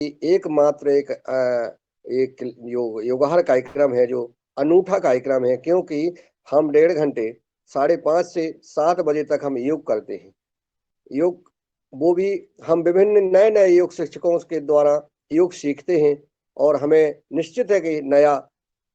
एकमात्र एक योगाहार कार्यक्रम है जो अनूठा कार्यक्रम है, क्योंकि हम 1.5 घंटे 5:30 से 7 बजे तक हम योग करते हैं। योग वो भी हम विभिन्न नए-नए योग शिक्षकों के द्वारा योग सीखते हैं और हमें निश्चित है कि नया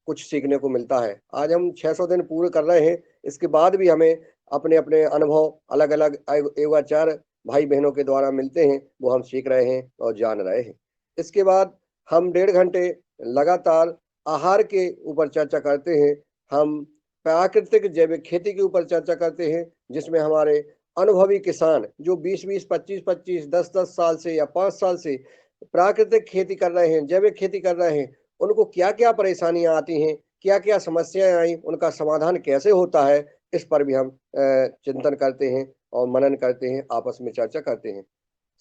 कुछ सीखने को मिलता है। आज हम 600 दिन पूरे कर रहे हैं, इसके बाद भी हमें अपने-अपने अनुभव अलग-अलग योगाचार्य भाई-बहनों के द्वारा मिलते हैं, वो हम सीख रहे हैं और जान रहे हैं। इसके बाद हम 1.5 घंटे लगातार आहार के ऊपर चर्चा करते हैं। हम प्राकृतिक जैविक खेती के ऊपर चर्चा करते हैं, जिसमें हमारे अनुभवी किसान जो 20-20, 25-25, 10-10 साल से या 5 साल से प्राकृतिक खेती कर रहे हैं, जैविक खेती कर रहे हैं, उनको क्या-क्या परेशानियाँ आती हैं, क्या-क्या समस्याएँ आई, उनका समाधान कैसे होता है, इस पर भी हम चिंतन करते हैं और मनन करते हैं, आपस में चर्चा करते हैं।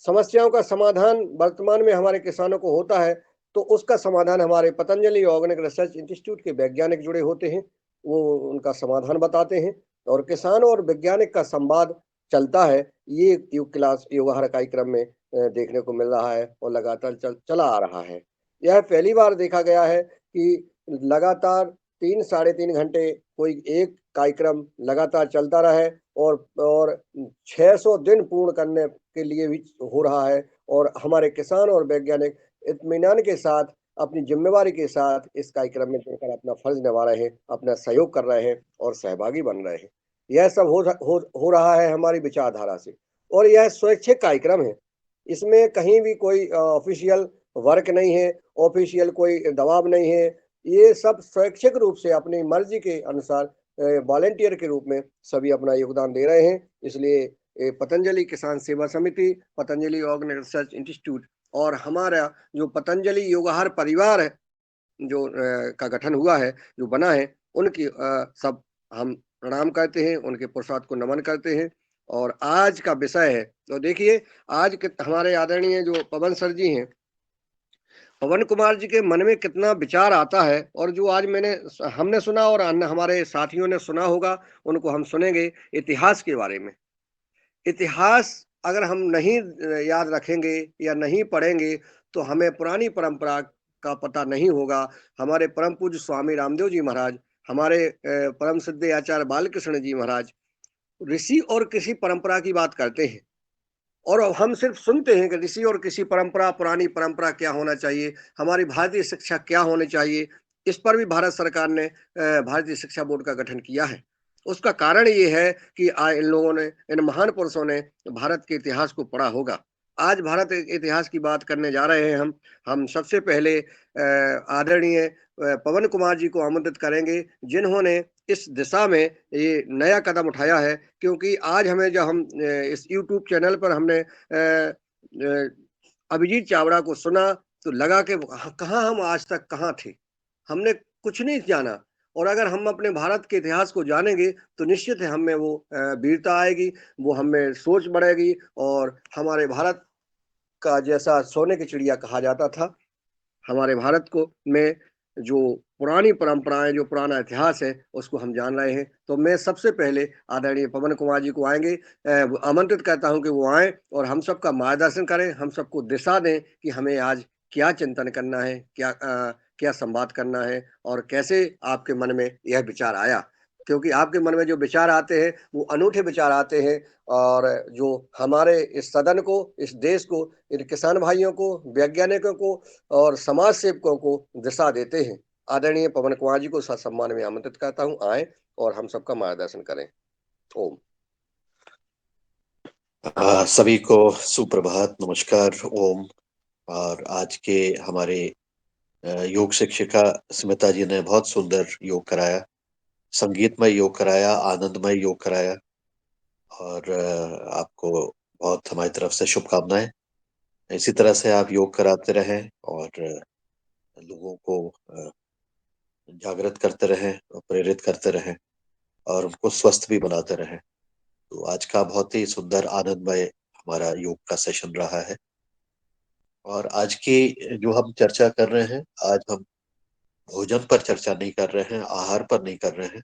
समस्याओं का समाधान वर्तमान में हमारे किसानों को होता है, तो उसका समाधान हमारे पतंजलि ऑर्गेनिक रिसर्च इंस्टीट्यूट के वैज्ञानिक जुड़े होते हैं, वो उनका समाधान बताते हैं और किसान और वैज्ञानिक का संवाद चलता है। ये योग क्लास योगाहार कार्यक्रम में देखने को मिल रहा है और लगातार चला आ रहा है। यह पहली बार देखा गया है कि लगातार 3 साढ़े 3 घंटे कोई एक कार्यक्रम लगातार चलता रहे और 600 दिन पूर्ण करने के लिए भी हो रहा है और हमारे किसान और वैज्ञानिक इत्मीनान के साथ, अपनी ज़िम्मेवारी के साथ इस कार्यक्रम में जुड़कर अपना फ़र्ज़ निभा रहे हैं, अपना सहयोग कर रहे हैं और सहभागी बन रहे हैं। यह सब हो रहा है हमारी विचारधारा से और यह स्वैच्छिक कार्यक्रम है। इसमें कहीं भी कोई ऑफ़िशियल वर्क नहीं है, ऑफ़िशियल कोई दबाव नहीं है। ये सब स्वैच्छिक रूप से अपनी मर्ज़ी के अनुसार वॉलंटियर के रूप में सभी अपना योगदान दे रहे हैं। इसलिए पतंजलि किसान सेवा समिति, पतंजलि ऑर्गेनिक रिसर्च इंस्टीट्यूट और हमारा जो पतंजलि योगाहार परिवार है, जो का गठन हुआ है, जो बना है, उनकी सब हम प्रणाम करते हैं, उनके पुरुषार्थ को नमन करते हैं और आज का विषय है, तो देखिए आज के हमारे आदरणीय जो पवन सर जी हैं, पवन कुमार जी के मन में कितना विचार आता है और जो आज हमने सुना और अन्य हमारे साथियों ने सुना होगा, उनको हम सुनेंगे इतिहास के बारे में। इतिहास अगर हम नहीं याद रखेंगे या नहीं पढ़ेंगे, तो हमें पुरानी परंपरा का पता नहीं होगा। हमारे परम पूज्य स्वामी रामदेव जी महाराज, हमारे परम सिद्ध आचार्य बालकृष्ण जी महाराज, ऋषि और कृषि परंपरा की बात करते हैं और अब हम सिर्फ सुनते हैं कि ऋषि और कृषि परंपरा, पुरानी परंपरा क्या होना चाहिए, हमारी भारतीय शिक्षा क्या होनी चाहिए। इस पर भी भारत सरकार ने भारतीय शिक्षा बोर्ड का गठन किया है। उसका कारण ये है कि इन लोगों ने, इन महान पुरुषों ने भारत के इतिहास को पढ़ा होगा। आज भारत इतिहास की बात करने जा रहे हैं हम सबसे पहले आदरणीय पवन कुमार जी को आमंत्रित करेंगे, जिन्होंने इस दिशा में ये नया कदम उठाया है, क्योंकि आज हमें जब हम इस यूट्यूब चैनल पर हमने अभिजीत चावड़ा को सुना, तो लगा कि कहाँ हम आज तक कहाँ थे, हमने कुछ नहीं जाना और अगर हम अपने भारत के इतिहास को जानेंगे तो निश्चित है हमें वो वीरता आएगी, वो हमें सोच बढ़ेगी और हमारे भारत का जैसा सोने की चिड़िया कहा जाता था, हमारे भारत को में जो पुरानी परंपराएं, जो पुराना इतिहास है, उसको हम जान रहे हैं। तो मैं सबसे पहले आदरणीय पवन कुमार जी को आमंत्रित करता हूं कि वो आए और हम सबका मार्गदर्शन करें, हम सबको दिशा दें कि हमें आज क्या चिंतन करना है, क्या संवाद करना है और कैसे आपके मन में यह विचार आया, क्योंकि आपके मन में जो विचार आते हैं वो अनूठे विचार आते हैं और जो हमारे इस सदन को, इस देश को, इन किसान भाइयों को, वैज्ञानिकों को और समाज सेवकों को दिशा देते हैं। आदरणीय पवन कुमार जी को ससम्मान में आमंत्रित करता हूँ, आए और हम सबका मार्गदर्शन करें। ओम। सभी को सुप्रभात, नमस्कार, ओम। और आज के हमारे योग शिक्षिका स्मिता जी ने बहुत सुंदर योग कराया, संगीतमय योग कराया, आनंदमय योग कराया और आपको बहुत हमारी तरफ से शुभकामनाएं। इसी तरह से आप योग कराते रहें और लोगों को जागृत करते रहें और प्रेरित करते रहें और उनको स्वस्थ भी बनाते रहें। तो आज का बहुत ही सुंदर आनंदमय हमारा योग का सेशन रहा है और आज की जो हम चर्चा कर रहे हैं, आज हम भोजन पर चर्चा नहीं कर रहे हैं, आहार पर नहीं कर रहे हैं।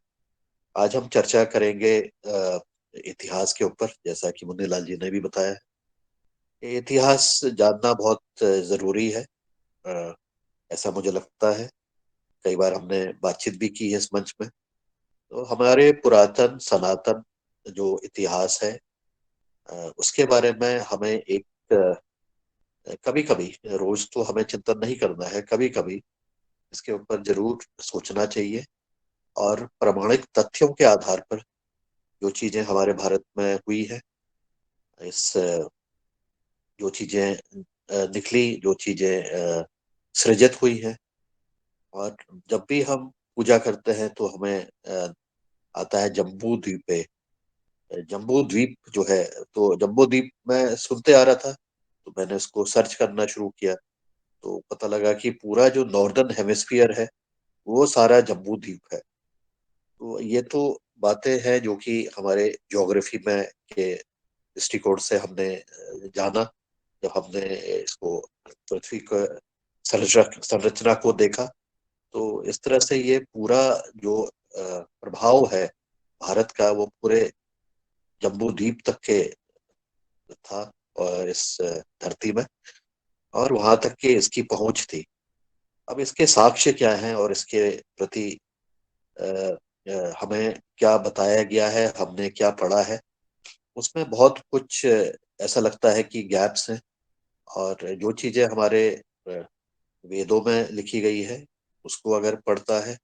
आज हम चर्चा करेंगे इतिहास के ऊपर, जैसा कि मुन्नी लाल जी ने भी बताया है। इतिहास जानना बहुत जरूरी है अ, ऐसा मुझे लगता है। कई बार हमने बातचीत भी की है इस मंच में। तो हमारे पुरातन सनातन जो इतिहास है, उसके बारे में हमें एक कभी कभी, रोज तो हमें चिंतन नहीं करना है, कभी कभी इसके ऊपर जरूर सोचना चाहिए। और प्रामाणिक तथ्यों के आधार पर जो चीजें हमारे भारत में हुई है, इस जो चीजें निकली, जो चीजें सृजित हुई है, और जब भी हम पूजा करते हैं तो हमें आता है जम्बू द्वीप। जम्बू द्वीप जो है, तो जम्बू द्वीप मैं सुनते आ रहा था, तो मैंने उसको सर्च करना शुरू किया। तो पता लगा कि पूरा जो नॉर्दर्न हेमिस्फीयर है वो सारा जम्बू द्वीप है। तो ये तो बातें हैं जो कि हमारे ज्योग्राफी में के दृष्टिकोण से हमने जाना, जब हमने इसको पृथ्वी को संरचना संरचना को देखा। तो इस तरह से ये पूरा जो प्रभाव है भारत का, वो पूरे जम्बू द्वीप तक के था, और इस धरती में, और वहां तक के इसकी पहुंच थी। अब इसके साक्ष्य क्या हैं और इसके प्रति अ, हमें क्या बताया गया है, हमने क्या पढ़ा है, उसमें बहुत कुछ ऐसा लगता है कि गैप्स हैं। और जो चीजें हमारे वेदों में लिखी गई है, उसको अगर पढ़ता है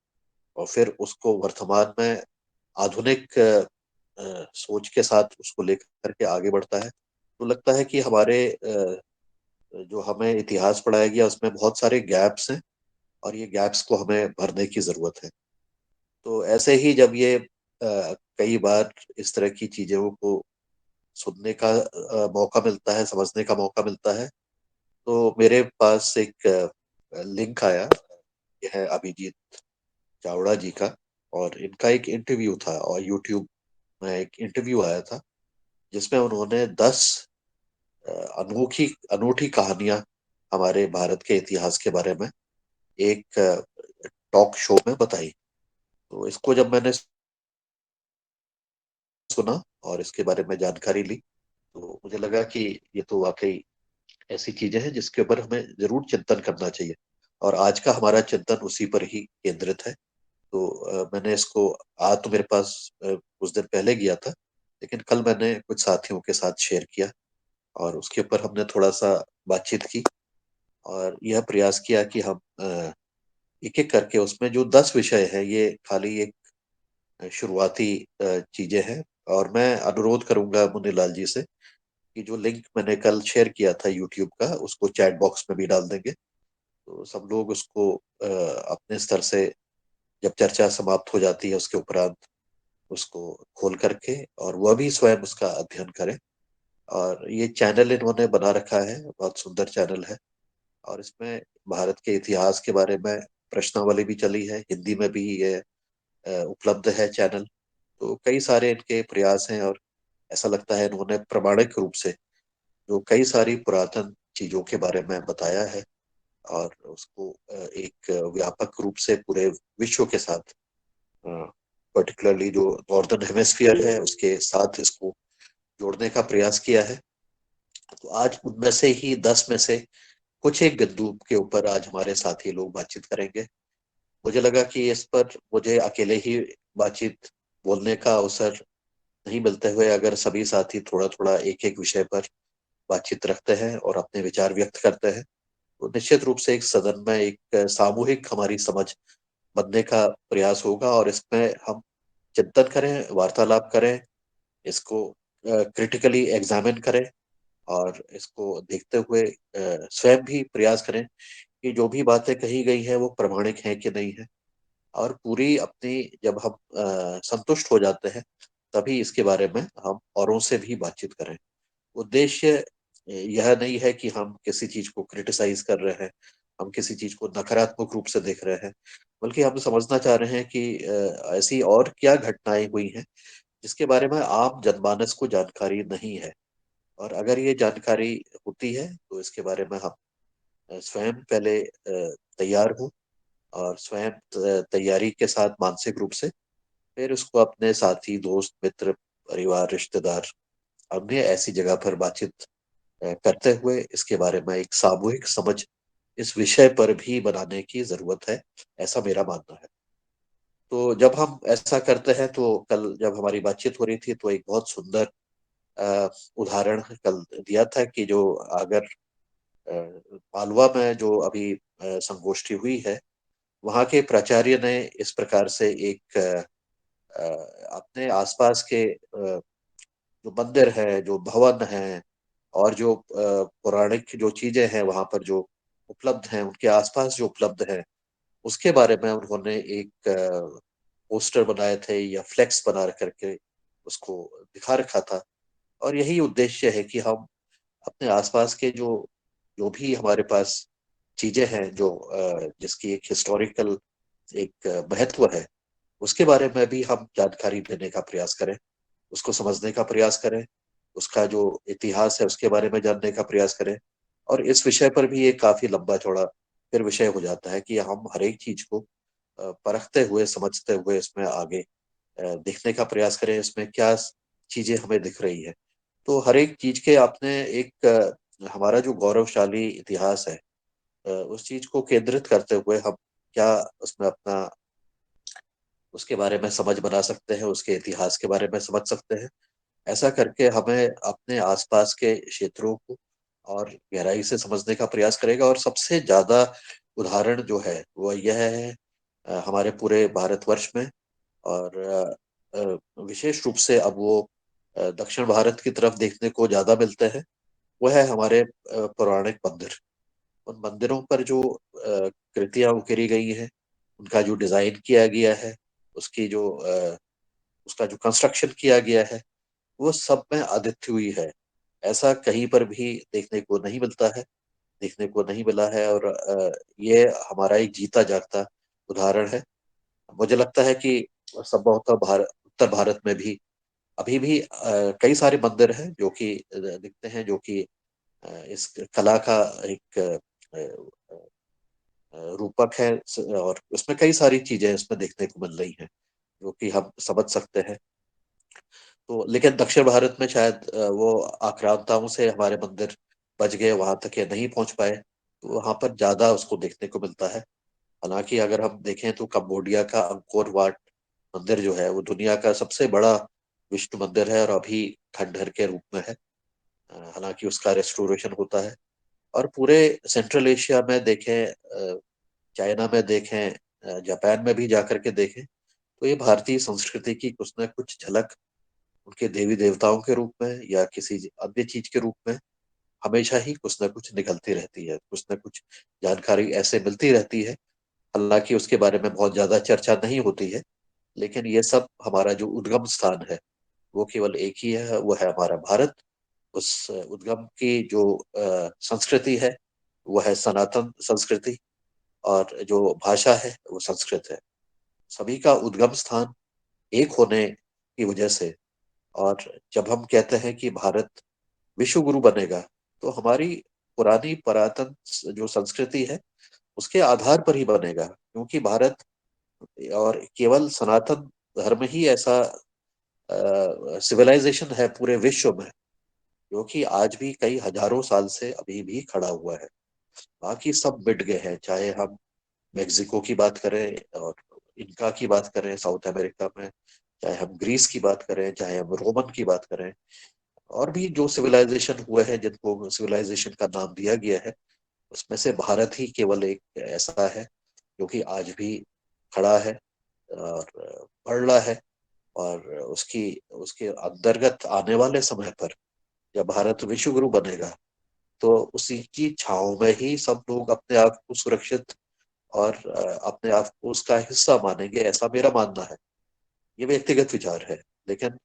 और फिर उसको वर्तमान में आधुनिक सोच के साथ उसको लेकर के आगे बढ़ता है, तो लगता है कि हमारे जो हमें इतिहास पढ़ाया गया उसमें बहुत सारे गैप्स हैं, और ये गैप्स को हमें भरने की जरूरत है। तो ऐसे ही जब ये कई बार इस तरह की चीजों को सुनने का मौका मिलता है, समझने का मौका मिलता है, तो मेरे पास एक लिंक आया। यह है अभिजीत चावड़ा जी का, और इनका एक इंटरव्यू था, और यूट्यूब में एक इंटरव्यू आया था जिसमें उन्होंने 10 अनोखी अनूठी कहानियां हमारे भारत के इतिहास के बारे में एक टॉक शो में बताई। तो इसको जब मैंने सुना और इसके बारे में जानकारी ली, तो मुझे लगा कि ये तो वाकई ऐसी चीजें हैं जिसके ऊपर हमें जरूर चिंतन करना चाहिए। और आज का हमारा चिंतन उसी पर ही केंद्रित है। तो मैंने इसको, आज तो मेरे पास कुछ दिन पहले गया था, लेकिन कल मैंने कुछ साथियों के साथ शेयर किया, और उसके ऊपर हमने थोड़ा सा बातचीत की, और यह प्रयास किया कि हम एक एक करके उसमें जो 10 विषय है, ये खाली एक शुरुआती चीजें हैं। और मैं अनुरोध करूंगा मुन्नीलाल जी से कि जो लिंक मैंने कल शेयर किया था यूट्यूब का, उसको चैट बॉक्स में भी डाल देंगे, तो सब लोग उसको अपने स्तर से, जब चर्चा समाप्त हो जाती है उसके उपरांत, उसको खोल करके और वह भी स्वयं उसका अध्ययन करें। और ये चैनल इन्होंने बना रखा है, बहुत सुंदर चैनल है, और इसमें भारत के इतिहास के बारे में प्रश्नावली भी चली है, हिंदी में भी ये उपलब्ध है चैनल। तो कई सारे इनके प्रयास हैं, और ऐसा लगता है इन्होंने प्रामाणिक रूप से जो कई सारी पुरातन चीजों के बारे में बताया है, और उसको एक व्यापक रूप से पूरे विश्व के साथ, पर्टिकुलरली जो नॉर्दर्न हेमिस्फीयर है उसके साथ इसको जोड़ने का प्रयास किया है। तो आज उनमें से ही 10 में से कुछ एक बिंदु के ऊपर आज हमारे साथी लोग बातचीत करेंगे। मुझे लगा कि इस पर मुझे अकेले ही बातचीत बोलने का अवसर नहीं मिलते हुए, अगर सभी साथी थोड़ा थोड़ा एक एक विषय पर बातचीत रखते हैं और अपने विचार व्यक्त करते हैं, तो निश्चित रूप से एक सदन में एक सामूहिक हमारी समझ बनने का प्रयास होगा। और इसमें हम चिंतन करें, वार्तालाप करें, इसको क्रिटिकली एग्जामिन करें, और इसको देखते हुए स्वयं भी प्रयास करें कि जो भी बातें कही गई हैं वो प्रामाणिक हैं कि नहीं है। और पूरी अपनी, जब हम संतुष्ट हो जाते हैं, तभी इसके बारे में हम औरों से भी बातचीत करें। उद्देश्य यह नहीं है कि हम किसी चीज को क्रिटिसाइज कर रहे हैं, हम किसी चीज को नकारात्मक रूप से देख रहे हैं, बल्कि हम समझना चाह रहे हैं कि ऐसी और क्या घटनाएं हुई हैं जिसके बारे में आम जनमानस को जानकारी नहीं है। और अगर ये जानकारी होती है तो इसके बारे में हम स्वयं पहले तैयार हों, और स्वयं तैयारी के साथ मानसिक रूप से फिर उसको अपने साथी, दोस्त, मित्र, परिवार, रिश्तेदार, अन्य ऐसी जगह पर बातचीत करते हुए इसके बारे में एक सामूहिक समझ इस विषय पर भी बनाने की जरूरत है, ऐसा मेरा मानना है। तो जब हम ऐसा करते हैं तो कल जब हमारी बातचीत हो रही थी तो एक बहुत सुंदर उदाहरण कल दिया था कि जो अगर पालवा में जो अभी संगोष्ठी हुई है, वहाँ के प्राचार्य ने इस प्रकार से एक अपने आसपास के जो मंदिर है, जो भवन है, और जो पौराणिक जो चीजें हैं वहां पर जो उपलब्ध हैं, उनके आसपास जो उपलब्ध है, उसके बारे में उन्होंने एक पोस्टर बनाए थे या फ्लेक्स बना करके उसको दिखा रखा था। और यही उद्देश्य है कि हम अपने आसपास के जो जो भी हमारे पास चीजें हैं, जो जिसकी एक हिस्टोरिकल एक महत्व है, उसके बारे में भी हम जानकारी देने का प्रयास करें, उसको समझने का प्रयास करें, उसका जो इतिहास है उसके बारे में जानने का प्रयास करें। और इस विषय पर भी ये काफी लंबा चौड़ा फिर विषय हो जाता है कि हम हर एक चीज को परखते हुए, समझते हुए इसमें आगे देखने का प्रयास करें, इसमें क्या चीजें हमें दिख रही है। तो हर एक चीज के आपने एक हमारा जो गौरवशाली इतिहास है, उस चीज को केंद्रित करते हुए हम क्या उसमें अपना उसके बारे में समझ बना सकते हैं, उसके इतिहास के बारे में समझ सकते हैं। ऐसा करके हमें अपने आसपास के क्षेत्रों को और गहराई से समझने का प्रयास करेगा। और सबसे ज्यादा उदाहरण जो है वो यह है हमारे पूरे भारतवर्ष में, और विशेष रूप से अब वो दक्षिण भारत की तरफ देखने को ज्यादा मिलते हैं। वो है हमारे पौराणिक मंदिर। उन मंदिरों पर जो कृतियां उकेरी गई हैं, उनका जो डिजाइन किया गया है, उसकी जो उसका जो कंस्ट्रक्शन किया गया है, वो सब में अद्वितीय हुई है। ऐसा कहीं पर भी देखने को नहीं मिलता है, देखने को नहीं मिला है। और ये हमारा एक जीता जागता उदाहरण है। मुझे लगता है कि संभवतः उत्तर भारत में भी अभी भी कई सारे मंदिर हैं जो कि दिखते हैं, जो कि इस कला का एक रूपक है। और उसमें कई सारी चीजें इसमें देखने को मिल रही हैं जो कि हम समझ सकते हैं। तो लेकिन दक्षिण भारत में शायद वो आक्रांताओं से हमारे मंदिर बच गए, वहां तक ये नहीं पहुंच पाए, तो वहां पर ज्यादा उसको देखने को मिलता है। हालांकि अगर हम देखें तो कंबोडिया का अंकोर वाट मंदिर जो है वो दुनिया का सबसे बड़ा विष्णु मंदिर है, और अभी खंडहर के रूप में है। हालांकि उसका रेस्टोरेशन होता है। और पूरे सेंट्रल एशिया में देखें, चाइना में देखें, जापान में भी जाकर के देखें, तो ये भारतीय संस्कृति की कुछ न कुछ झलक उनके देवी देवताओं के रूप में या किसी अन्य चीज के रूप में हमेशा ही कुछ न कुछ निकलती रहती है, कुछ न कुछ जानकारी ऐसे मिलती रहती है। हालांकि उसके बारे में बहुत ज्यादा चर्चा नहीं होती है, लेकिन ये सब हमारा जो उद्गम स्थान है वो केवल एक ही है, वो है हमारा भारत। उस उद्गम की जो संस्कृति है वो है सनातन संस्कृति, और जो भाषा है वो संस्कृत है। सभी का उद्गम स्थान एक होने की वजह से, और जब हम कहते हैं कि भारत विश्व गुरु बनेगा, तो हमारी पुरानी पुरातन जो संस्कृति है उसके आधार पर ही बनेगा, क्योंकि भारत और केवल सनातन धर्म ही ऐसा सिविलाइजेशन है पूरे विश्व में जो कि आज भी कई हजारों साल से अभी भी खड़ा हुआ है। बाकी सब मिट गए हैं, चाहे हम मेक्सिको की बात करें और इनका की बात करें साउथ अमेरिका में, चाहे हम ग्रीस की बात करें, चाहे हम रोमन की बात करें, और भी जो सिविलाइजेशन हुए हैं जिनको सिविलाइजेशन का नाम दिया गया है, उसमें से भारत ही केवल एक ऐसा है जो कि आज भी खड़ा है और बढ़ रहा है। और उसकी उसके अंतर्गत आने वाले समय पर जब भारत विश्व गुरु बनेगा, तो उसी की छांव में ही सब लोग अपने आप को सुरक्षित और अपने आप को उसका हिस्सा मानेंगे, ऐसा मेरा मानना है। ये व्यक्तिगत विचार है, लेकिन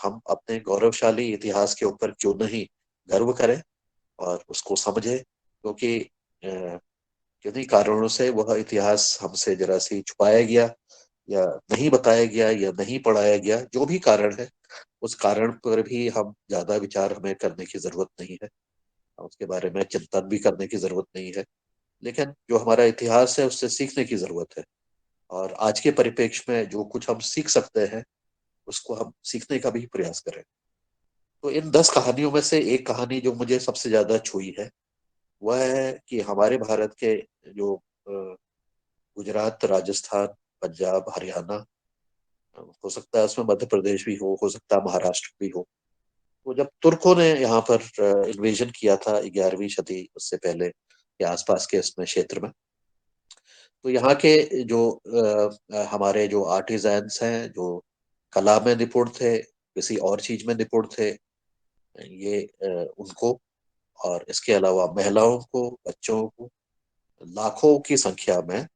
हम अपने गौरवशाली इतिहास के ऊपर क्यों नहीं गर्व करें और उसको समझें, क्योंकि किन्हीं कारणों से वह इतिहास हमसे जरा सी छुपाया गया या नहीं बताया गया या नहीं पढ़ाया गया। जो भी कारण है, उस कारण पर भी हम ज्यादा विचार हमें करने की जरूरत नहीं है, उसके बारे में चिंतन भी करने की जरूरत नहीं है। लेकिन जो हमारा इतिहास है उससे सीखने की जरूरत है, और आज के परिप्रेक्ष्य में जो कुछ हम सीख सकते हैं उसको हम सीखने का भी प्रयास करें। तो इन 10 कहानियों में से एक कहानी जो मुझे सबसे ज्यादा छुई है वह है कि हमारे भारत के जो गुजरात, राजस्थान, पंजाब, हरियाणा, हो सकता है उसमें मध्य प्रदेश भी हो सकता है महाराष्ट्र भी हो। तो जब तुर्कों ने यहाँ पर इन्वेजन किया था 11वीं सदी उससे पहले के आसपास के इसमें क्षेत्र में, तो यहाँ के जो हमारे जो आर्टिजन्स हैं, जो कला में निपुण थे, किसी और चीज में निपुण थे, ये उनको, और इसके अलावा महिलाओं को, बच्चों को लाखों की संख्या में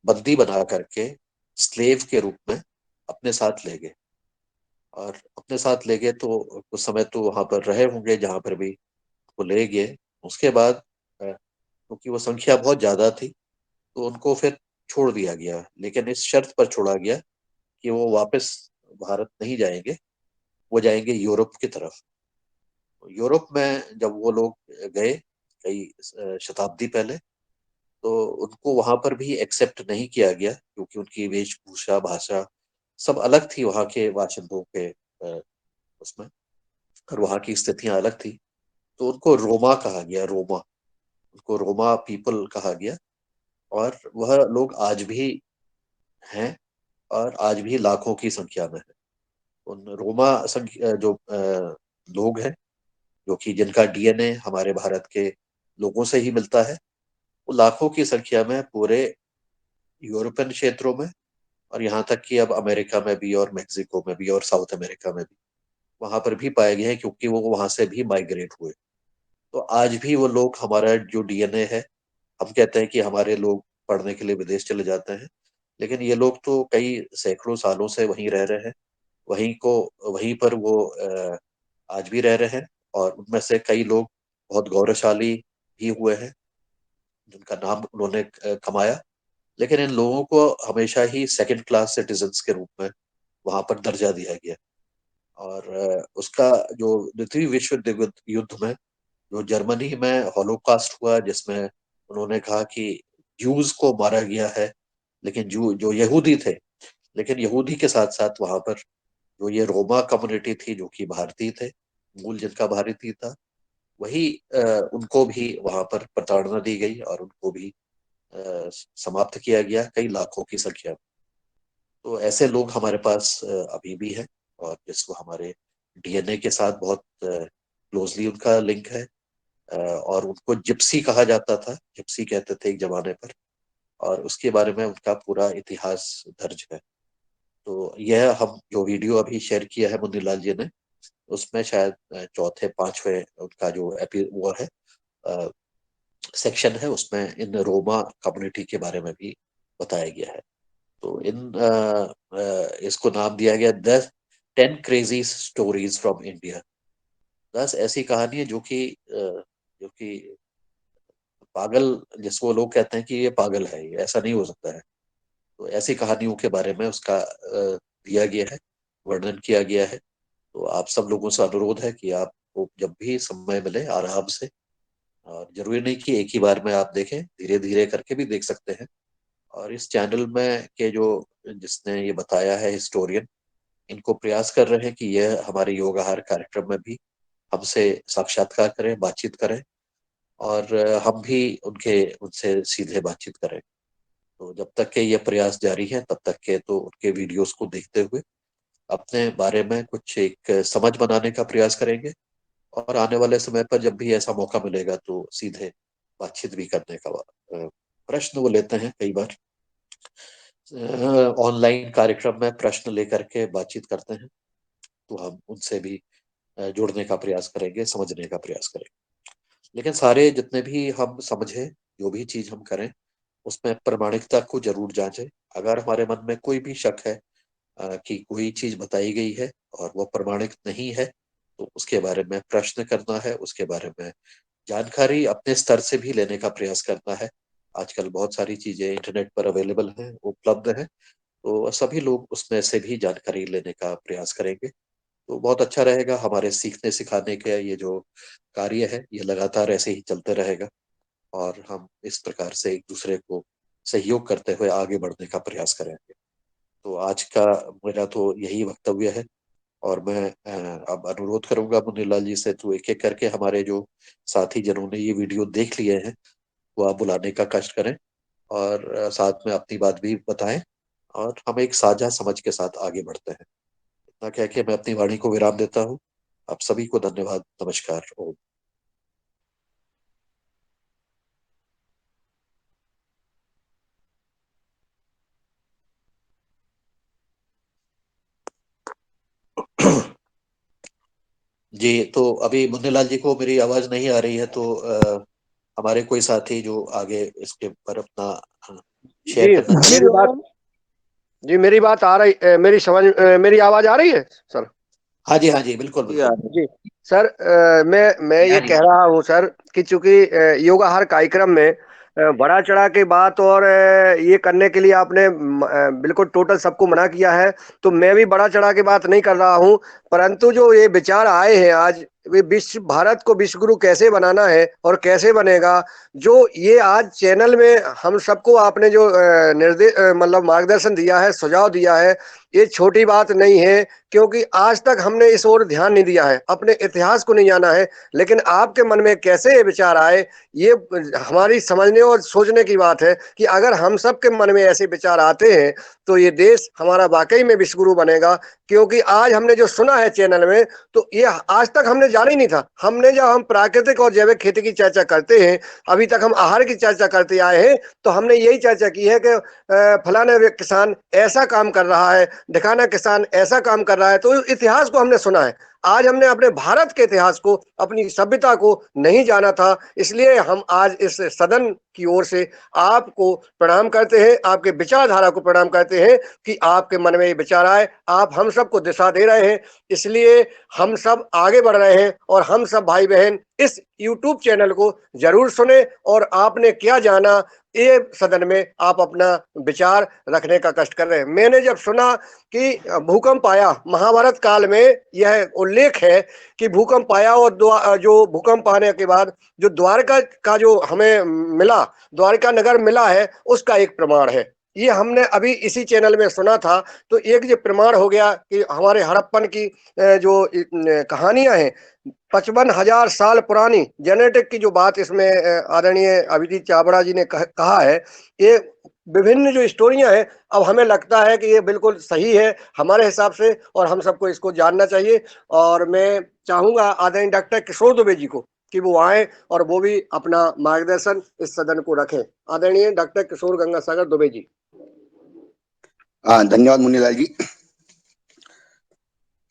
बंदी बना करके स्लेव के रूप में अपने साथ ले गए। और अपने साथ ले गए तो कुछ समय तो वहां पर रहे होंगे जहां पर भी वो ले गए। उसके बाद क्योंकि वो संख्या बहुत ज्यादा थी तो उनको फिर छोड़ दिया गया, लेकिन इस शर्त पर छोड़ा गया कि वो वापस भारत नहीं जाएंगे, वो जाएंगे यूरोप की तरफ। यूरोप में जब वो लोग गए कई शताब्दी पहले, तो उनको वहां पर भी एक्सेप्ट नहीं किया गया क्योंकि उनकी वेशभूषा, भाषा सब अलग थी वहां के बाशिंदों के उसमें, और वहां की स्थितियां अलग थी। तो उनको रोमा कहा गया, रोमा, उनको रोमा पीपल कहा गया। और वह लोग आज भी हैं, और आज भी लाखों की संख्या में है। उन रोमा संख्या जो लोग हैं, जो कि जिनका डीएनए हमारे भारत के लोगों से ही मिलता है, वो लाखों की संख्या में पूरे यूरोपियन क्षेत्रों में, और यहाँ तक कि अब अमेरिका में भी और मेक्सिको में भी और साउथ अमेरिका में भी वहां पर भी पाए गए हैं, क्योंकि वो वहां से भी माइग्रेट हुए। तो आज भी वो लोग, हमारा जो डीएनए है, हम कहते हैं कि हमारे लोग पढ़ने के लिए विदेश चले जाते हैं, लेकिन ये लोग तो कई सैकड़ों सालों से वहीं रह रहे हैं, वहीं को वहीं पर वो आज भी रह रहे हैं। और उनमें से कई लोग बहुत गौरवशाली भी हुए हैं, जिनका नाम उन्होंने कमाया। लेकिन इन लोगों को हमेशा ही सेकंड क्लास सिटीजन्स के रूप में वहां पर दर्जा दिया गया। और उसका जो द्वितीय विश्व युद्ध में जो जर्मनी में हॉलोकास्ट हुआ, जिसमें उन्होंने कहा कि ज्यूज को मारा गया है, लेकिन जो जो यहूदी थे, लेकिन यहूदी के साथ साथ वहां पर जो ये रोमा कम्युनिटी थी, जो कि भारतीय थे, मूल जिनका भारतीय था, वही उनको भी वहां पर प्रताड़ना दी गई और उनको भी समाप्त किया गया कई लाखों की संख्या में। तो ऐसे लोग हमारे पास अभी भी हैं, और जिसको हमारे डीएनए के साथ बहुत क्लोजली उनका लिंक है। और उनको जिप्सी कहा जाता था, जिप्सी कहते थे एक जमाने पर, और उसके बारे में उनका पूरा इतिहास दर्ज है। तो यह हम जो वीडियो अभी शेयर किया है मुन्नीलाल जी ने, उसमें शायद चौथे पांचवे उनका जो वो है सेक्शन है, उसमें इन रोमा कम्युनिटी के बारे में भी बताया गया है। तो इसको नाम दिया गया 10 क्रेजी स्टोरीज फ्रॉम इंडिया। 10 ऐसी कहानी है जो कि पागल, जिसको लोग कहते हैं कि ये पागल है, ये ऐसा नहीं हो सकता है। तो ऐसी कहानियों के बारे में उसका दिया गया है, वर्णन किया गया है। तो आप सब लोगों से अनुरोध है कि आपको जब भी समय मिले आराम से, और जरूरी नहीं कि एक ही बार में आप देखें, धीरे धीरे करके भी देख सकते हैं। और इस चैनल में के जो जिसने ये बताया है, हिस्टोरियन, इनको प्रयास कर रहे हैं कि यह हमारे योगाहार कार्यक्रम में भी हमसे साक्षात्कार करें, बातचीत करें, और हम भी उनके उनसे सीधे बातचीत करें। तो जब तक के ये प्रयास जारी है, तब तक के तो उनके वीडियोस को देखते हुए अपने बारे में कुछ एक समझ बनाने का प्रयास करेंगे। और आने वाले समय पर जब भी ऐसा मौका मिलेगा तो सीधे बातचीत भी करने का प्रश्न वो लेते हैं कई बार, ऑनलाइन कार्यक्रम में प्रश्न लेकर के बातचीत करते हैं। तो हम उनसे भी जुड़ने का प्रयास करेंगे, समझने का प्रयास करेंगे। लेकिन सारे जितने भी हम समझे, जो भी चीज हम करें, उसमें प्रामाणिकता को जरूर जांचें। अगर हमारे मन में कोई भी शक है कि कोई चीज बताई गई है और वो प्रमाणिक नहीं है, तो उसके बारे में प्रश्न करना है, उसके बारे में जानकारी अपने स्तर से भी लेने का प्रयास करना है। आजकल बहुत सारी चीजें इंटरनेट पर अवेलेबल हैं, उपलब्ध हैं, तो सभी लोग उसमें से भी जानकारी लेने का प्रयास करेंगे। तो बहुत अच्छा रहेगा। हमारे सीखने सिखाने का ये जो कार्य है, ये लगातार ऐसे ही चलते रहेगा, और हम इस प्रकार से एक दूसरे को सहयोग करते हुए आगे बढ़ने का प्रयास करेंगे। तो आज का मेरा तो यही वक्तव्य है। और मैं अब अनुरोध करूंगा मुन्नीलाल जी से, तो एक एक करके हमारे जो साथी जिन्होंने ये वीडियो देख लिए हैं वो आप बुलाने का कष्ट करें, और साथ में अपनी बात भी बताएं, और हम एक साझा समझ के साथ आगे बढ़ते हैं। इतना कह के मैं अपनी वाणी को विराम देता हूँ। आप सभी को धन्यवाद। नमस्कार। ओम। जी, तो अभी मुन्नीलाल जी को मेरी आवाज नहीं आ रही है, तो हमारे कोई साथी जो आगे इसके ऊपर अपना शेयर जी करना मेरी चाहें। बात जी मेरी बात आ रही, मेरी आवाज आ रही है सर? हाँ जी, हाँ जी, बिल्कुल बिल्कुल। जी सर, मैं ये कह रहा हूँ सर कि चूंकि योगाहार कार्यक्रम में बढ़ा चढ़ा के बात और ये करने के लिए आपने बिल्कुल टोटल सबको मना किया है, तो मैं भी बढ़ा चढ़ा के बात नहीं कर रहा हूँ। परंतु जो ये विचार आए हैं आज, वे विश्व भारत को विश्व गुरु कैसे बनाना है और कैसे बनेगा, जो ये आज चैनल में हम सबको आपने जो निर्देश मतलब मार्गदर्शन दिया है, सुझाव दिया है, ये छोटी बात नहीं है। क्योंकि आज तक हमने इस ओर ध्यान नहीं दिया है, अपने इतिहास को नहीं जाना है। लेकिन आपके मन में कैसे ये विचार आए, ये हमारी समझने और सोचने की बात है कि अगर हम सब के मन में ऐसे विचार आते हैं तो ये देश हमारा वाकई में विश्वगुरु बनेगा। क्योंकि आज हमने जो सुना है चैनल में, तो ये आज तक हमने जाना ही नहीं था। हमने जब हम प्राकृतिक और जैविक खेती की चर्चा करते हैं, अभी तक हम आहार की चर्चा करते आए हैं, तो हमने यही चर्चा की है कि फलाना किसान ऐसा काम कर रहा है, ढिकाना किसान ऐसा काम कर रहा है। तो इतिहास को हमने सुना है। आज हमने अपने भारत के इतिहास को, अपनी सभ्यता को नहीं जाना था। इसलिए हम आज इस सदन की ओर से आपको प्रणाम करते हैं, आपके विचारधारा को प्रणाम करते हैं कि आपके मन में ये विचार आए, आप हम सबको दिशा दे रहे हैं। इसलिए हम सब आगे बढ़ रहे हैं और हम सब भाई बहन इस YouTube चैनल को जरूर सुने और आपने क्या जाना, ये सदन में आप अपना विचार रखने का कष्ट कर रहे हैं। मैंने जब सुना कि भूकंप आया, महाभारत काल में यह उल्लेख है कि भूकंप आया, और जो भूकंप आने के बाद जो द्वारका का जो हमें मिला, द्वारका नगर मिला है, उसका एक प्रमाण है। ये हमने अभी इसी चैनल में सुना था। तो एक जो प्रमाण हो गया कि हमारे हड़प्पन की जो कहानियां हैं, 55,000 साल पुरानी जेनेटिक की जो बात इसमें आदरणीय अभिजीत चावड़ा जी ने कहा है, ये विभिन्न जो स्टोरियां हैं, अब हमें लगता है कि ये बिल्कुल सही है हमारे हिसाब से, और हम सबको इसको जानना चाहिए। और मैं चाहूंगा आदरणीय डॉक्टर किशोर दुबे जी को कि वो आए और वो भी अपना मार्गदर्शन इस सदन को रखें। आदरणीय डॉक्टर किशोर गंगासागर दुबे जी। धन्यवाद मुन्नीलाल जी।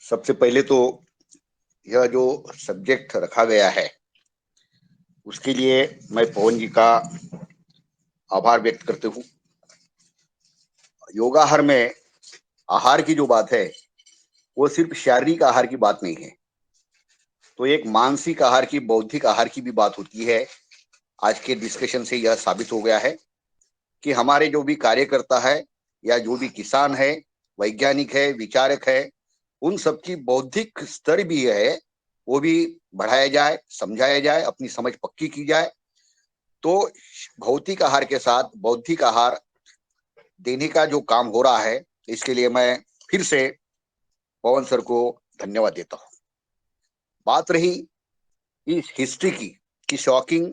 सबसे पहले तो यह जो सब्जेक्ट रखा गया है उसके लिए मैं पवन जी का आभार व्यक्त करते हूँ। योगाहार में आहार की जो बात है वो सिर्फ शारीरिक आहार की बात नहीं है, तो एक मानसिक आहार की, बौद्धिक आहार की भी बात होती है। आज के डिस्कशन से यह साबित हो गया है कि हमारे जो भी कार्यकर्ता है या जो भी किसान है, वैज्ञानिक है, विचारक है, उन सबकी बौद्धिक स्तर भी है वो भी बढ़ाया जाए, समझाया जाए, अपनी समझ पक्की की जाए। तो भौतिक आहार के साथ बौद्धिक आहार देने का जो काम हो रहा है, इसके लिए मैं फिर से पवन सर को धन्यवाद देता हूँ। बात रही इस हिस्ट्री की कि शॉकिंग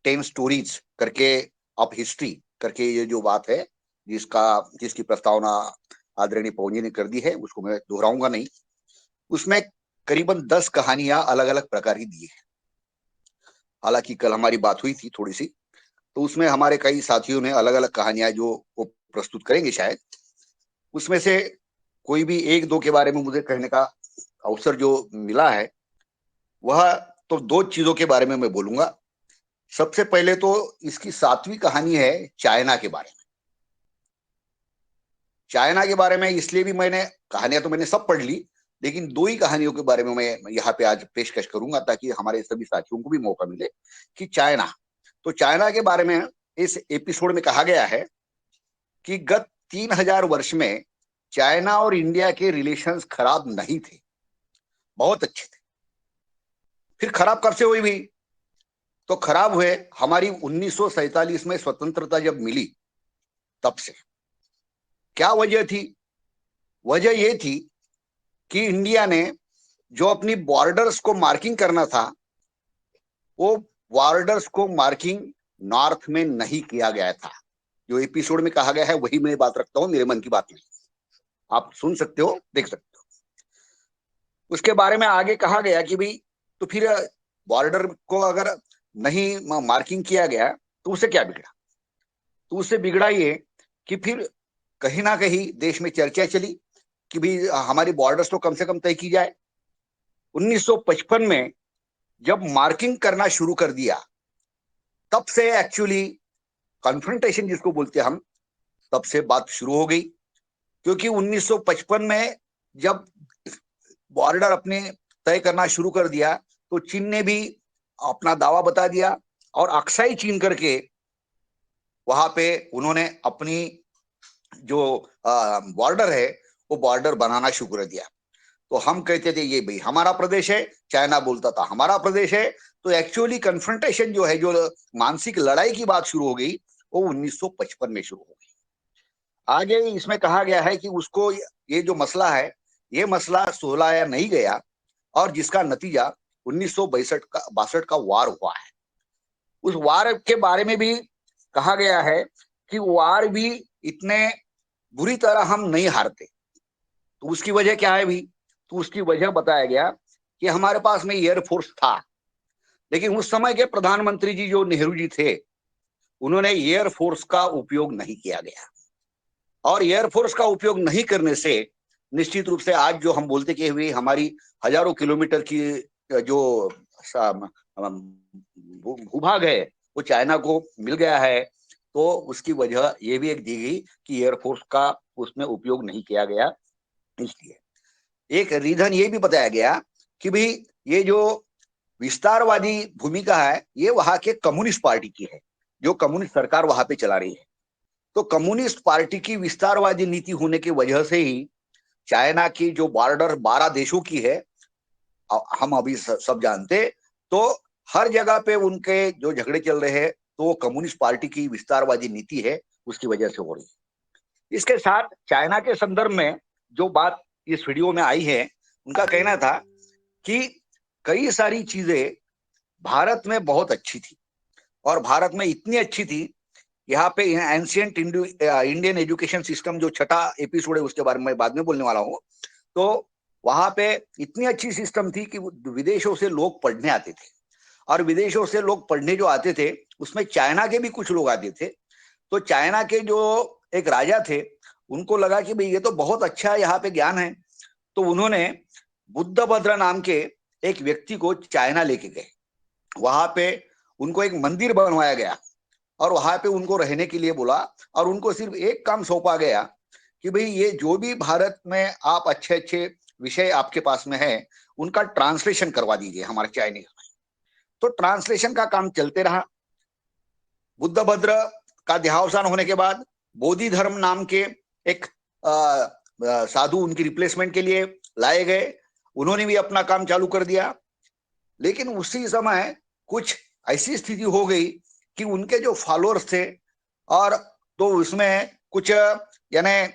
10 स्टोरीज करके, ऑफ हिस्ट्री करके ये जो बात है जिसकी प्रस्तावना आदरणीय पवन जी ने कर दी है, उसको मैं दोहराऊंगा नहीं। उसमें करीबन 10 कहानियां अलग अलग प्रकार की दी है। हालांकि कल हमारी बात हुई थी थोड़ी सी, तो उसमें हमारे कई साथियों ने अलग अलग कहानियां जो वो प्रस्तुत करेंगे शायद, उसमें से कोई भी एक दो के बारे में मुझे कहने का अवसर जो मिला है, वह तो 2 चीजों के बारे में मैं बोलूंगा। सबसे पहले तो इसकी 7वीं कहानी है चाइना के बारे में। चाइना के बारे में इसलिए भी मैंने, कहानियां तो मैंने सब पढ़ ली, लेकिन 2 ही कहानियों के बारे में मैं यहाँ पे आज पेशकश करूंगा ताकि हमारे सभी साथियों को भी मौका मिले कि चाइना, तो चाइना के बारे में इस एपिसोड में कहा गया है कि गत 3000 वर्ष में चाइना और इंडिया के रिलेशंस खराब नहीं थे, बहुत अच्छे थे। फिर खराब कब से हुई भी? तो खराब हुए हमारी 1947 में स्वतंत्रता जब मिली तब से। क्या वजह थी? वजह ये थी कि इंडिया ने जो अपनी बॉर्डर्स को मार्किंग करना था, वो बॉर्डर्स को मार्किंग नॉर्थ में नहीं किया गया था। जो एपिसोड में कहा गया है वही मैं बात रखता हूं, मेरे मन की बात नहीं। आप सुन सकते हो, देख सकते हो। उसके बारे में आगे कहा गया कि भाई तो फिर बॉर्डर को अगर नहीं मार्किंग किया गया तो उससे क्या बिगड़ा? तो उससे बिगड़ा ये कि फिर कहीं ना कहीं देश में चर्चा चली कि भाई हमारी बॉर्डर्स तो कम से कम तय की जाए। 1955 में जब मार्किंग करना शुरू कर दिया, तब से एक्चुअली कन्फ्रंटेशन जिसको बोलते हैं हम, तब से बात शुरू हो गई। क्योंकि 1955 में जब बॉर्डर अपने तय करना शुरू कर दिया तो चीन ने भी अपना दावा बता दिया और अक्साई चीन करके वहां पे उन्होंने अपनी जो बॉर्डर है वो बॉर्डर बनाना शुरू कर दिया। तो हम कहते थे ये भाई हमारा प्रदेश है, चाइना बोलता था हमारा प्रदेश है। तो एक्चुअली कन्फ्रंटेशन जो है, जो मानसिक लड़ाई की बात शुरू हो गई, वो 1955 में शुरू हो गई। आगे इसमें कहा गया है कि उसको ये जो मसला है, ये मसला सुलझाया नहीं गया और जिसका नतीजा 1962 का वार हुआ है। उस वार के बारे में भी कहा गया है कि वार भी इतने बुरी तरह हम नहीं हारते। तो उसकी वजह क्या है भी? तो उसकी वजह बताया गया कि हमारे पास में एयरफोर्स था, लेकिन उस समय के प्रधानमंत्री जी जो नेहरू जी थे, उन्होंने एयरफोर्स का उपयोग नहीं किया गया। और एयरफोर्स का उपयोग नहीं करने से निश्चित रूप से आज जो हम बोलते कि हुई हमारी हजारों किलोमीटर की जो भूभाग है वो चाइना को मिल गया है। तो उसकी वजह ये भी एक दी गई कि एयरफोर्स का उसमें उपयोग नहीं किया गया। इसलिए एक रीजन ये भी बताया गया कि भाई ये जो विस्तारवादी भूमिका है ये वहां के कम्युनिस्ट पार्टी की है, जो कम्युनिस्ट सरकार वहां पे चला रही है। तो कम्युनिस्ट पार्टी की विस्तारवादी नीति होने की वजह से ही चाइना की जो बॉर्डर 12 देशों की है, हम अभी सब जानते, तो हर जगह पे उनके जो झगड़े चल रहे हैं तो वो कम्युनिस्ट पार्टी की विस्तारवादी नीति है, उसकी वजह से हो रही है। इसके साथ चाइना के संदर्भ में जो बात इस वीडियो में आई है, उनका कहना था कि कई सारी चीजें भारत में बहुत अच्छी थी और भारत में इतनी अच्छी थी, यहाँ पे एंशियंट इंडियन एजुकेशन सिस्टम जो छठा एपिसोड है उसके बारे में बाद में बोलने वाला हूँ। तो वहां पे इतनी अच्छी सिस्टम थी कि विदेशों से लोग पढ़ने आते थे, और विदेशों से लोग पढ़ने जो आते थे उसमें चाइना के भी कुछ लोग आते थे। तो चाइना के जो एक राजा थे, उनको लगा कि भाई ये तो बहुत अच्छा यहाँ पे ज्ञान है। तो उन्होंने बुद्धभद्र नाम के एक व्यक्ति को चाइना लेके गए। वहां पे उनको एक मंदिर बनवाया गया और वहां पे उनको रहने के लिए बोला, और उनको सिर्फ एक काम सौंपा गया कि भाई ये जो भी भारत में आप अच्छे अच्छे विषय आपके पास में है उनका ट्रांसलेशन करवा दीजिए हमारे चाइनीज में। तो ट्रांसलेशन का काम चलते रहा। बुद्धभद्र का देहावसान होने के बाद बोधि धर्म नाम के एक साधु उनकी रिप्लेसमेंट के लिए लाए गए, उन्होंने भी अपना काम चालू कर दिया। लेकिन उसी समय कुछ ऐसी स्थिति हो गई कि उनके जो फॉलोअर्स थे, और तो उसमें कुछ यानी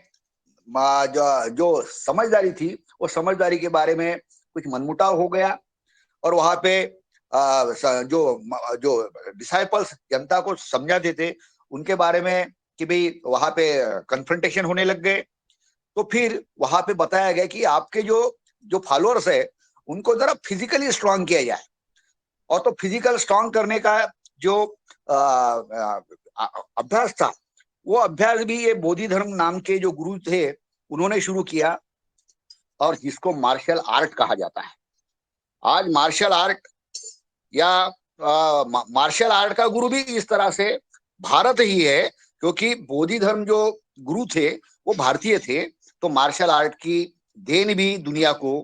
जो समझदारी थी वो समझदारी के बारे में कुछ मनमुटाव हो गया। और वहां पे जो जो डिसाइपल्स जनता को समझाते थे उनके बारे में कि भाई वहां पे कन्फ्रंटेशन होने लग गए। तो फिर वहां पे बताया गया कि आपके जो जो फॉलोअर्स है उनको जरा फिजिकली स्ट्रांग किया जाए। और तो फिजिकल स्ट्रांग करने का जो अभ्यास था, वो अभ्यास भी ये बोधि धर्म नाम के जो गुरु थे उन्होंने शुरू किया, और जिसको मार्शल आर्ट कहा जाता है। आज मार्शल आर्ट या मार्शल आर्ट का गुरु भी इस तरह से भारत ही है, क्योंकि बोधि धर्म जो गुरु थे वो भारतीय थे। तो मार्शल आर्ट की देन भी दुनिया को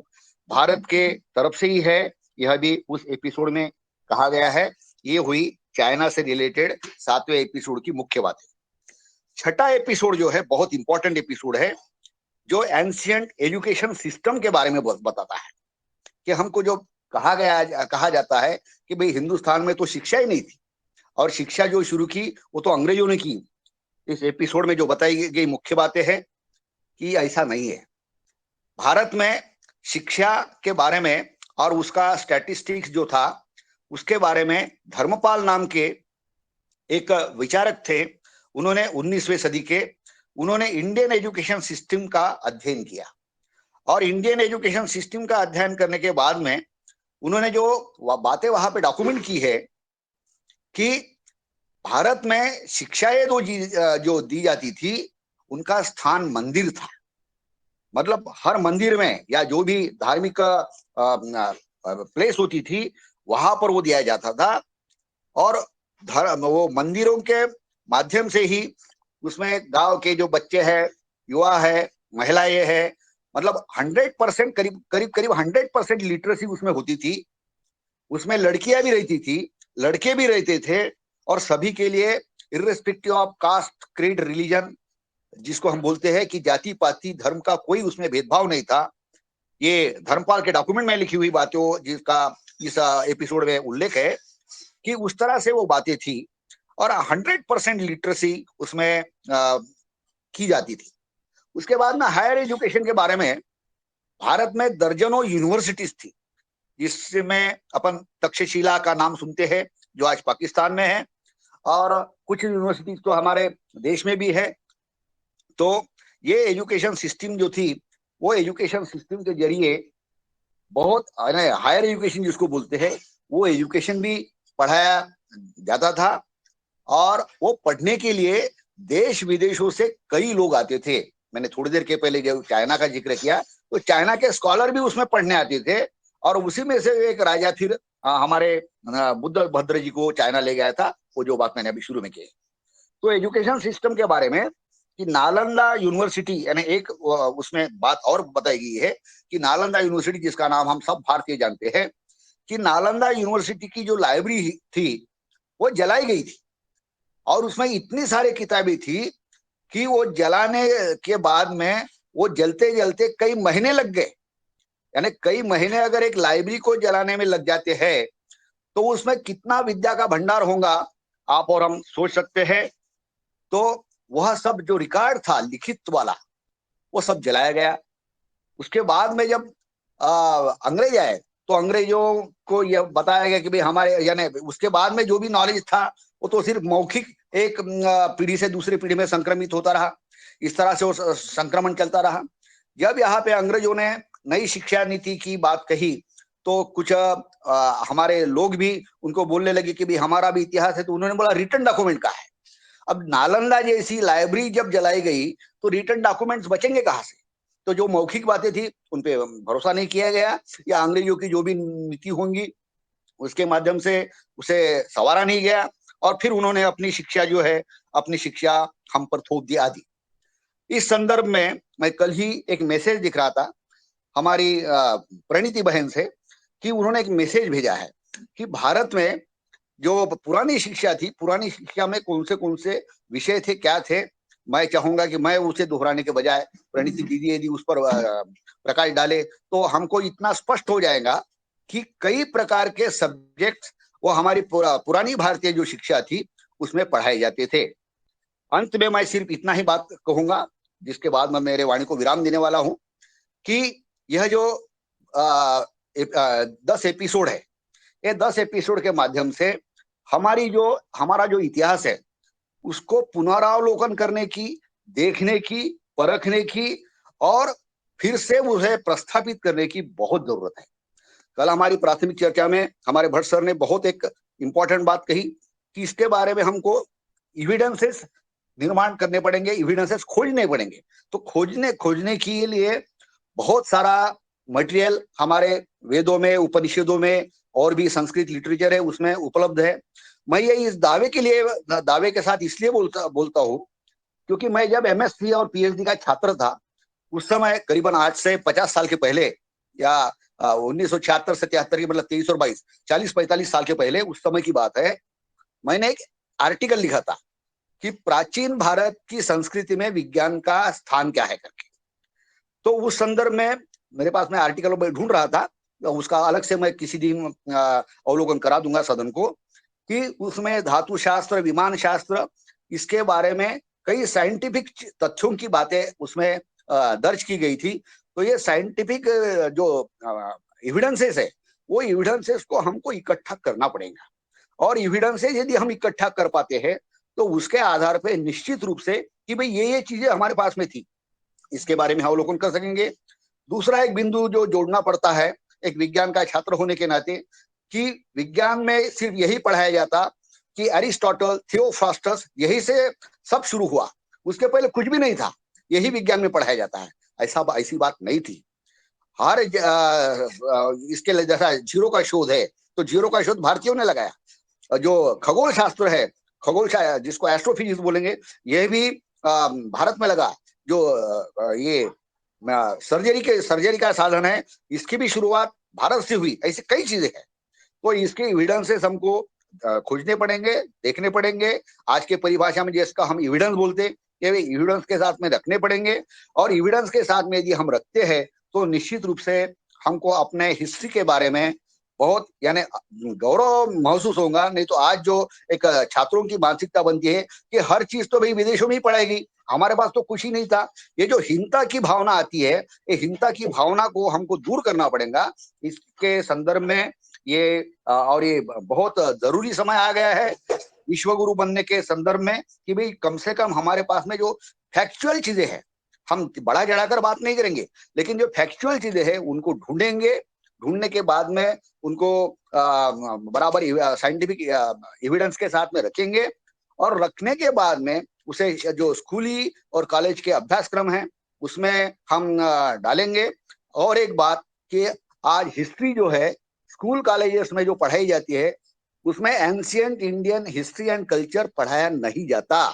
भारत के तरफ से ही है, यह भी उस एपिसोड में कहा गया है। ये हुई चाइना से रिलेटेड 7वें एपिसोड की मुख्य बात है। छठा एपिसोड जो है बहुत इंपॉर्टेंट एपिसोड है, जो एंशियंट एजुकेशन सिस्टम के बारे में बताता है कि हमको जो कहा जाता है कि भाई हिंदुस्तान में तो शिक्षा ही नहीं थी, और शिक्षा जो शुरू की वो तो अंग्रेजों ने की। इस एपिसोड में जो बताई गई मुख्य बातें हैं कि ऐसा नहीं है। भारत में शिक्षा के बारे में और उसका स्टैटिस्टिक्स जो था उसके बारे में धर्मपाल नाम के एक विचारक थे। उन्होंने 19वीं सदी के उन्होंने इंडियन एजुकेशन सिस्टम का अध्ययन किया और इंडियन एजुकेशन सिस्टम का अध्ययन करने के बाद में उन्होंने जो बातें वहां पे डॉक्यूमेंट की है कि भारत में शिक्षाएं जो दी जाती थी उनका स्थान मंदिर था। मतलब हर मंदिर में या जो भी धार्मिक प्लेस होती थी वहां पर वो दिया जाता था और वो मंदिरों के माध्यम से ही उसमें गांव के जो बच्चे हैं, युवा है, महिलाएं हैं, मतलब 100% करीब 100% लिटरेसी उसमें होती थी। उसमें लड़कियां भी रहती थी, लड़के भी रहते थे और सभी के लिए irrespective of caste, creed, religion, जिसको हम बोलते हैं कि जाति पाति धर्म का कोई उसमें भेदभाव नहीं था। ये धर्मपाल के डॉक्यूमेंट में लिखी हुई बातों जिसका इस एपिसोड में उल्लेख है कि उस तरह से वो बातें थी और 100% लिटरेसी उसमें की जाती थी। उसके बाद में हायर एजुकेशन के बारे में भारत में दर्जनों यूनिवर्सिटीज थी, जिसमें अपन तक्षशिला का नाम सुनते हैं जो आज पाकिस्तान में है और कुछ यूनिवर्सिटीज तो हमारे देश में भी है। तो ये एजुकेशन सिस्टम जो थी वो एजुकेशन सिस्टम के जरिए बहुत हायर एजुकेशन जिसको बोलते हैं वो एजुकेशन भी पढ़ाया जाता था और वो पढ़ने के लिए देश विदेशों से कई लोग आते थे। मैंने थोड़ी देर के पहले जब चाइना का जिक्र किया तो चाइना के स्कॉलर भी उसमें पढ़ने आते थे और उसी में से एक राजा फिर हमारे बुद्ध भद्र जी को चाइना ले गया था, वो जो बात मैंने अभी शुरू में की। तो एजुकेशन सिस्टम के बारे में कि नालंदा यूनिवर्सिटी यानी एक उसमें बात और बताई गई है कि नालंदा यूनिवर्सिटी जिसका नाम हम सब भारतीय जानते हैं कि नालंदा यूनिवर्सिटी की जो लाइब्रेरी थी वो जलाई गई थी और उसमें इतनी सारी किताबें थी कि वो जलाने के बाद में वो जलते जलते कई महीने लग गए। यानी कई महीने अगर एक लाइब्रेरी को जलाने में लग जाते हैं तो उसमें कितना विद्या का भंडार होगा आप और हम सोच सकते हैं। तो वह सब जो रिकॉर्ड था लिखित वाला वो सब जलाया गया। उसके बाद में जब अंग्रेज आए तो अंग्रेजों को यह बताया गया कि भाई हमारे यानी उसके बाद में जो भी नॉलेज था वो तो सिर्फ मौखिक एक पीढ़ी से दूसरी पीढ़ी में संक्रमित होता रहा, इस तरह से वो संक्रमण चलता रहा। जब यहाँ पे अंग्रेजों ने नई शिक्षा नीति की बात कही तो कुछ हमारे लोग भी उनको बोलने लगे कि भाई हमारा भी इतिहास है, तो उन्होंने बोला रिटर्न डॉक्यूमेंट का है। अब नालंदा जैसी लाइब्रेरी जब जलाई गई तो रिटर्न डॉक्यूमेंट्स बचेंगे कहाँ से? तो जो मौखिक बातें थी उन पे भरोसा नहीं किया गया या अंग्रेजों की जो भी नीति होंगी उसके माध्यम से उसे संवारा नहीं गया और फिर उन्होंने अपनी शिक्षा जो है अपनी शिक्षा हम पर थोप दी आदि। इस संदर्भ में मैं कल ही एक मैसेज दिख रहा था हमारी प्रणीति बहन से कि उन्होंने एक मैसेज भेजा है कि भारत में जो पुरानी शिक्षा थी, पुरानी शिक्षा में कौन से विषय थे, क्या थे। मैं चाहूंगा कि मैं उसे दोहराने के बजाय प्रणीति दीदी यदि उस पर प्रकाश डाले तो हमको इतना स्पष्ट हो जाएगा कि कई प्रकार के सब्जेक्ट वो हमारी पुरानी भारतीय जो शिक्षा थी उसमें पढ़ाए जाते थे। अंत में मैं सिर्फ इतना ही बात कहूंगा जिसके बाद मैं मेरे वाणी को विराम देने वाला हूं कि यह जो 10 एपिसोड है, ये 10 एपिसोड के माध्यम से हमारा जो इतिहास है उसको पुनरावलोकन करने की, देखने की, परखने की और फिर से उसे प्रस्थापित करने की बहुत जरूरत है। कल हमारी प्राथमिक चर्चा में हमारे भट्ट सर ने बहुत एक इंपॉर्टेंट बात कही कि इसके बारे में हमको एविडेंसेस निर्माण करने पड़ेंगे, एविडेंसेस खोजने पड़ेंगे। तो खोजने के लिए बहुत सारा मटेरियल हमारे वेदों में, उपनिषदों में और भी संस्कृत लिटरेचर है उसमें उपलब्ध है। मैं ये इस दावे के साथ इसलिए बोलता हूँ क्योंकि मैं जब एमएससी और पीएचडी का छात्र था उस समय करीबन आज से 50 साल के पहले या 1976 से 73 की मतलब 23 और 22 40-45 साल के पहले उस समय की बात है, मैंने एक आर्टिकल लिखा था कि प्राचीन भारत की संस्कृति में विज्ञान का स्थान क्या है करके। तो उस संदर्भ में मेरे पास में आर्टिकल में ढूंढ रहा था, उसका अलग से मैं किसी दिन अवलोकन करा दूंगा सदन को कि उसमें धातु शास्त्र, विमान शास्त्र, इसके बारे में कई साइंटिफिक तथ्यों की बातें उसमें दर्ज की गई थी। तो ये साइंटिफिक जो एविडेंसेस है, वो एविडेंसेस को हमको इकट्ठा करना पड़ेगा, और एविडेंसेस यदि हम इकट्ठा कर पाते हैं तो उसके आधार पे निश्चित रूप से कि भाई ये चीजें हमारे पास में थी, इसके बारे में अवलोकन कर सकेंगे। दूसरा एक बिंदु जो जोड़ना पड़ता है एक विज्ञान का छात्र होने के नाते, कि विज्ञान में सिर्फ यही पढ़ाया जाता कि अरिस्टोटल, थियोफ्रास्टस, यही से सब शुरू हुआ, उसके पहले कुछ भी नहीं था, यही विज्ञान में पढ़ाया जाता है। ऐसी बात नहीं थी। हर इसके लिए जैसा जीरो का शोध है, तो जीरो का शोध भारतीयों ने लगाया। जो खगोल शास्त्र है, जिसको एस्ट्रोफिजिक्स बोलेंगे, यह भी भारत में लगा। जो ये सर्जरी का साधन है, इसकी भी शुरुआत भारत से हुई। ऐसी कई चीजें हैं, तो इसके एविडेंसेस हमको खोजने पड़ेंगे, देखने पड़ेंगे। आज के परिभाषा में जिसका हम एविडेंस बोलते हैं, ये एविडेंस के साथ में रखने पड़ेंगे, और एविडेंस के साथ में यदि हम रखते हैं तो निश्चित रूप से हमको अपने हिस्ट्री के बारे में बहुत यानी गौरव महसूस होगा। नहीं तो आज जो एक छात्रों की मानसिकता बनती है कि हर चीज तो भाई विदेशों में ही पढ़ाएगी, हमारे पास तो कुछ ही नहीं था। ये जो हीनता की भावना आती है, ये हीनता की भावना को हमको दूर करना पड़ेगा। इसके संदर्भ में ये और ये बहुत जरूरी समय आ गया है विश्वगुरु बनने के संदर्भ में, कि भाई कम से कम हमारे पास में जो फैक्चुअल चीजें हैं, हम बड़ा चढ़ाकर बात नहीं करेंगे, लेकिन जो फैक्चुअल चीजें हैं उनको ढूंढेंगे, ढूंढने के बाद में उनको बराबर साइंटिफिक एविडेंस के साथ में रखेंगे, और रखने के बाद में उसे जो स्कूली और कॉलेज के अभ्यासक्रम है उसमें हम डालेंगे। और एक बात कि आज हिस्ट्री जो है स्कूल कॉलेजेस में जो पढ़ाई जाती है, उसमें ancient Indian history and culture पढ़ाया नहीं जाता।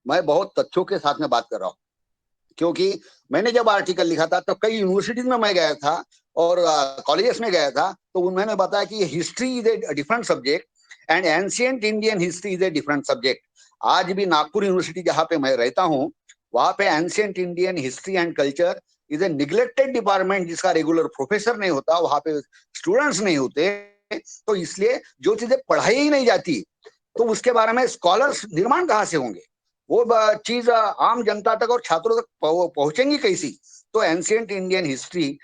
मैं बहुत तथ्यों के साथ में बात कर रहा हूँ, क्योंकि मैंने जब आर्टिकल लिखा था तो कई यूनिवर्सिटीज में मैं गया था और कॉलेजेस में गया था, तो उन्होंने बताया कि history is a different subject and ancient Indian history is a different subject. आज भी नागपुर यूनिवर्सिटी जहाँ पे मैं रहता हूँ, वहां पे ancient Indian history and culture is a neglected department, जिसका रेगुलर प्रोफेसर नहीं होता, वहां पे स्टूडेंट्स नहीं होते, तो इसलिए जो चीजें पढ़ाई ही नहीं जाती तो उसके बारे में स्कॉलर्स निर्माण कहाँ से होंगे, वो चीज आम जनता तक और छात्रों तक पहुंचेंगी कैसी। तो एंशिएंट इंडियन हिस्ट्री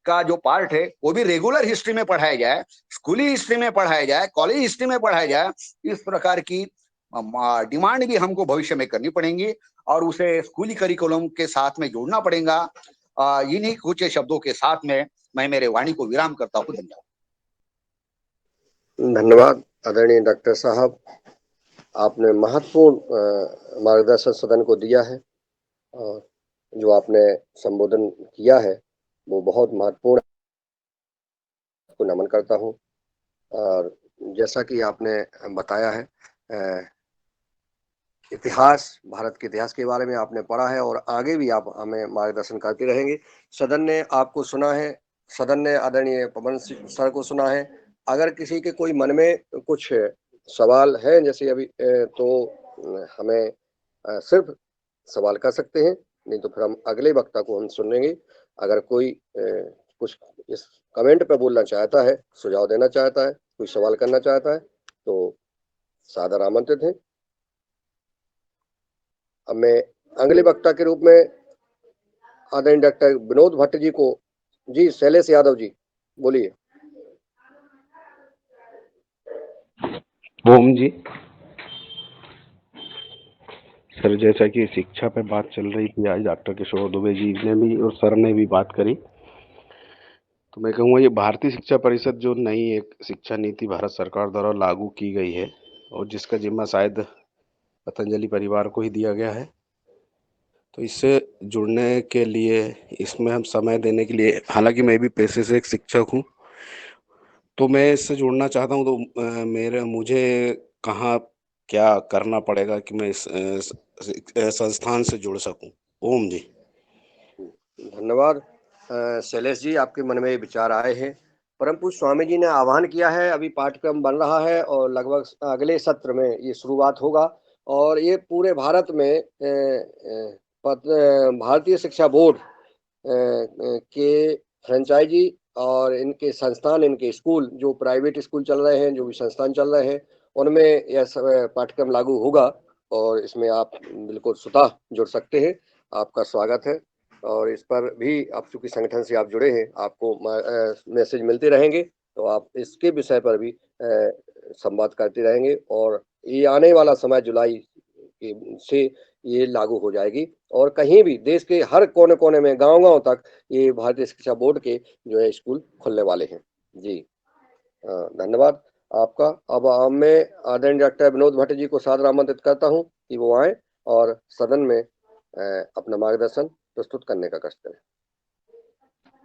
का जो पार्ट है वो भी रेगुलर हिस्ट्री में पढ़ाया जाए, स्कूली हिस्ट्री में पढ़ाया जाए, कॉलेज हिस्ट्री में पढ़ाया जाए। इस प्रकार की डिमांड भी हमको भविष्य में करनी पड़ेगी और उसे स्कूली करिकुलम के साथ में जोड़ना पड़ेगा। इन्हीं कुछ शब्दों के साथ में मैं मेरे वाणी को विराम करता हूँ। धन्यवाद। धन्यवाद आदरणीय डॉक्टर साहब, आपने महत्वपूर्ण मार्गदर्शन सदन को दिया है और जो आपने संबोधन किया है वो बहुत महत्वपूर्ण, को नमन करता हूँ। और जैसा कि आपने बताया है, इतिहास, भारत के इतिहास के बारे में आपने पढ़ा है और आगे भी आप हमें मार्गदर्शन करते रहेंगे। सदन ने आपको सुना है, सदन ने आदरणीय पवन सर को सुना है। अगर किसी के कोई मन में कुछ सवाल है जैसे अभी, तो हमें सिर्फ सवाल कर सकते हैं, नहीं तो फिर हम अगले वक्ता को हम सुन लेंगे। अगर कोई कुछ इस कमेंट पे बोलना चाहता है, सुझाव देना चाहता है, कोई सवाल करना चाहता है तो सादर आमंत्रित है। अब मैं अगले वक्ता के रूप में आदरणीय डॉक्टर विनोद भट्ट जी को, जी शैलेश यादव जी बोलिए। ओम जी। सर, जैसा कि शिक्षा पे बात चल रही थी, आज डॉक्टर किशोर दुबे जी ने भी और सर ने भी बात करी, तो मैं कहूँगा ये भारतीय शिक्षा परिषद जो नई एक शिक्षा नीति भारत सरकार द्वारा लागू की गई है और जिसका जिम्मा शायद पतंजलि परिवार को ही दिया गया है, तो इससे जुड़ने के लिए, इसमें हम समय देने के लिए, हालांकि मैं भी पेशे से एक शिक्षक हूँ, तो मैं इससे जुड़ना चाहता हूँ, तो मुझे कहाँ क्या करना पड़ेगा कि मैं इस संस्थान से जुड़ सकूं? ओम जी। धन्यवाद शैलेश जी, आपके मन में ये विचार आए हैं। परम पूज्य स्वामी जी ने आह्वान किया है, अभी पाठ्यक्रम बन रहा है और लगभग अगले सत्र में ये शुरुआत होगा और ये पूरे भारत में भारतीय शिक्षा बोर्ड के फ्रेंचाइजी और इनके संस्थान, इनके स्कूल, जो प्राइवेट स्कूल चल रहे हैं, जो भी संस्थान चल रहे हैं, उनमें यह पाठ्यक्रम लागू होगा और इसमें आप बिल्कुल स्वतः जुड़ सकते हैं। आपका स्वागत है। और इस पर भी आप चूंकि संगठन से आप जुड़े हैं, आपको मैसेज मिलते रहेंगे, तो आप इसके विषय पर भी संवाद करते रहेंगे। और ये आने वाला समय जुलाई से ये लागू हो जाएगी और कहीं भी देश के हर कोने कोने में, गांव गांव तक ये भारतीय शिक्षा बोर्ड के जो है स्कूल खुलने वाले हैं। जी धन्यवाद आपका। अब मैं आदरणीय डॉक्टर विनोद भट्ट जी को सादर आमंत्रित करता हूं कि वो आए और सदन में अपना मार्गदर्शन प्रस्तुत करने का कष्ट करें।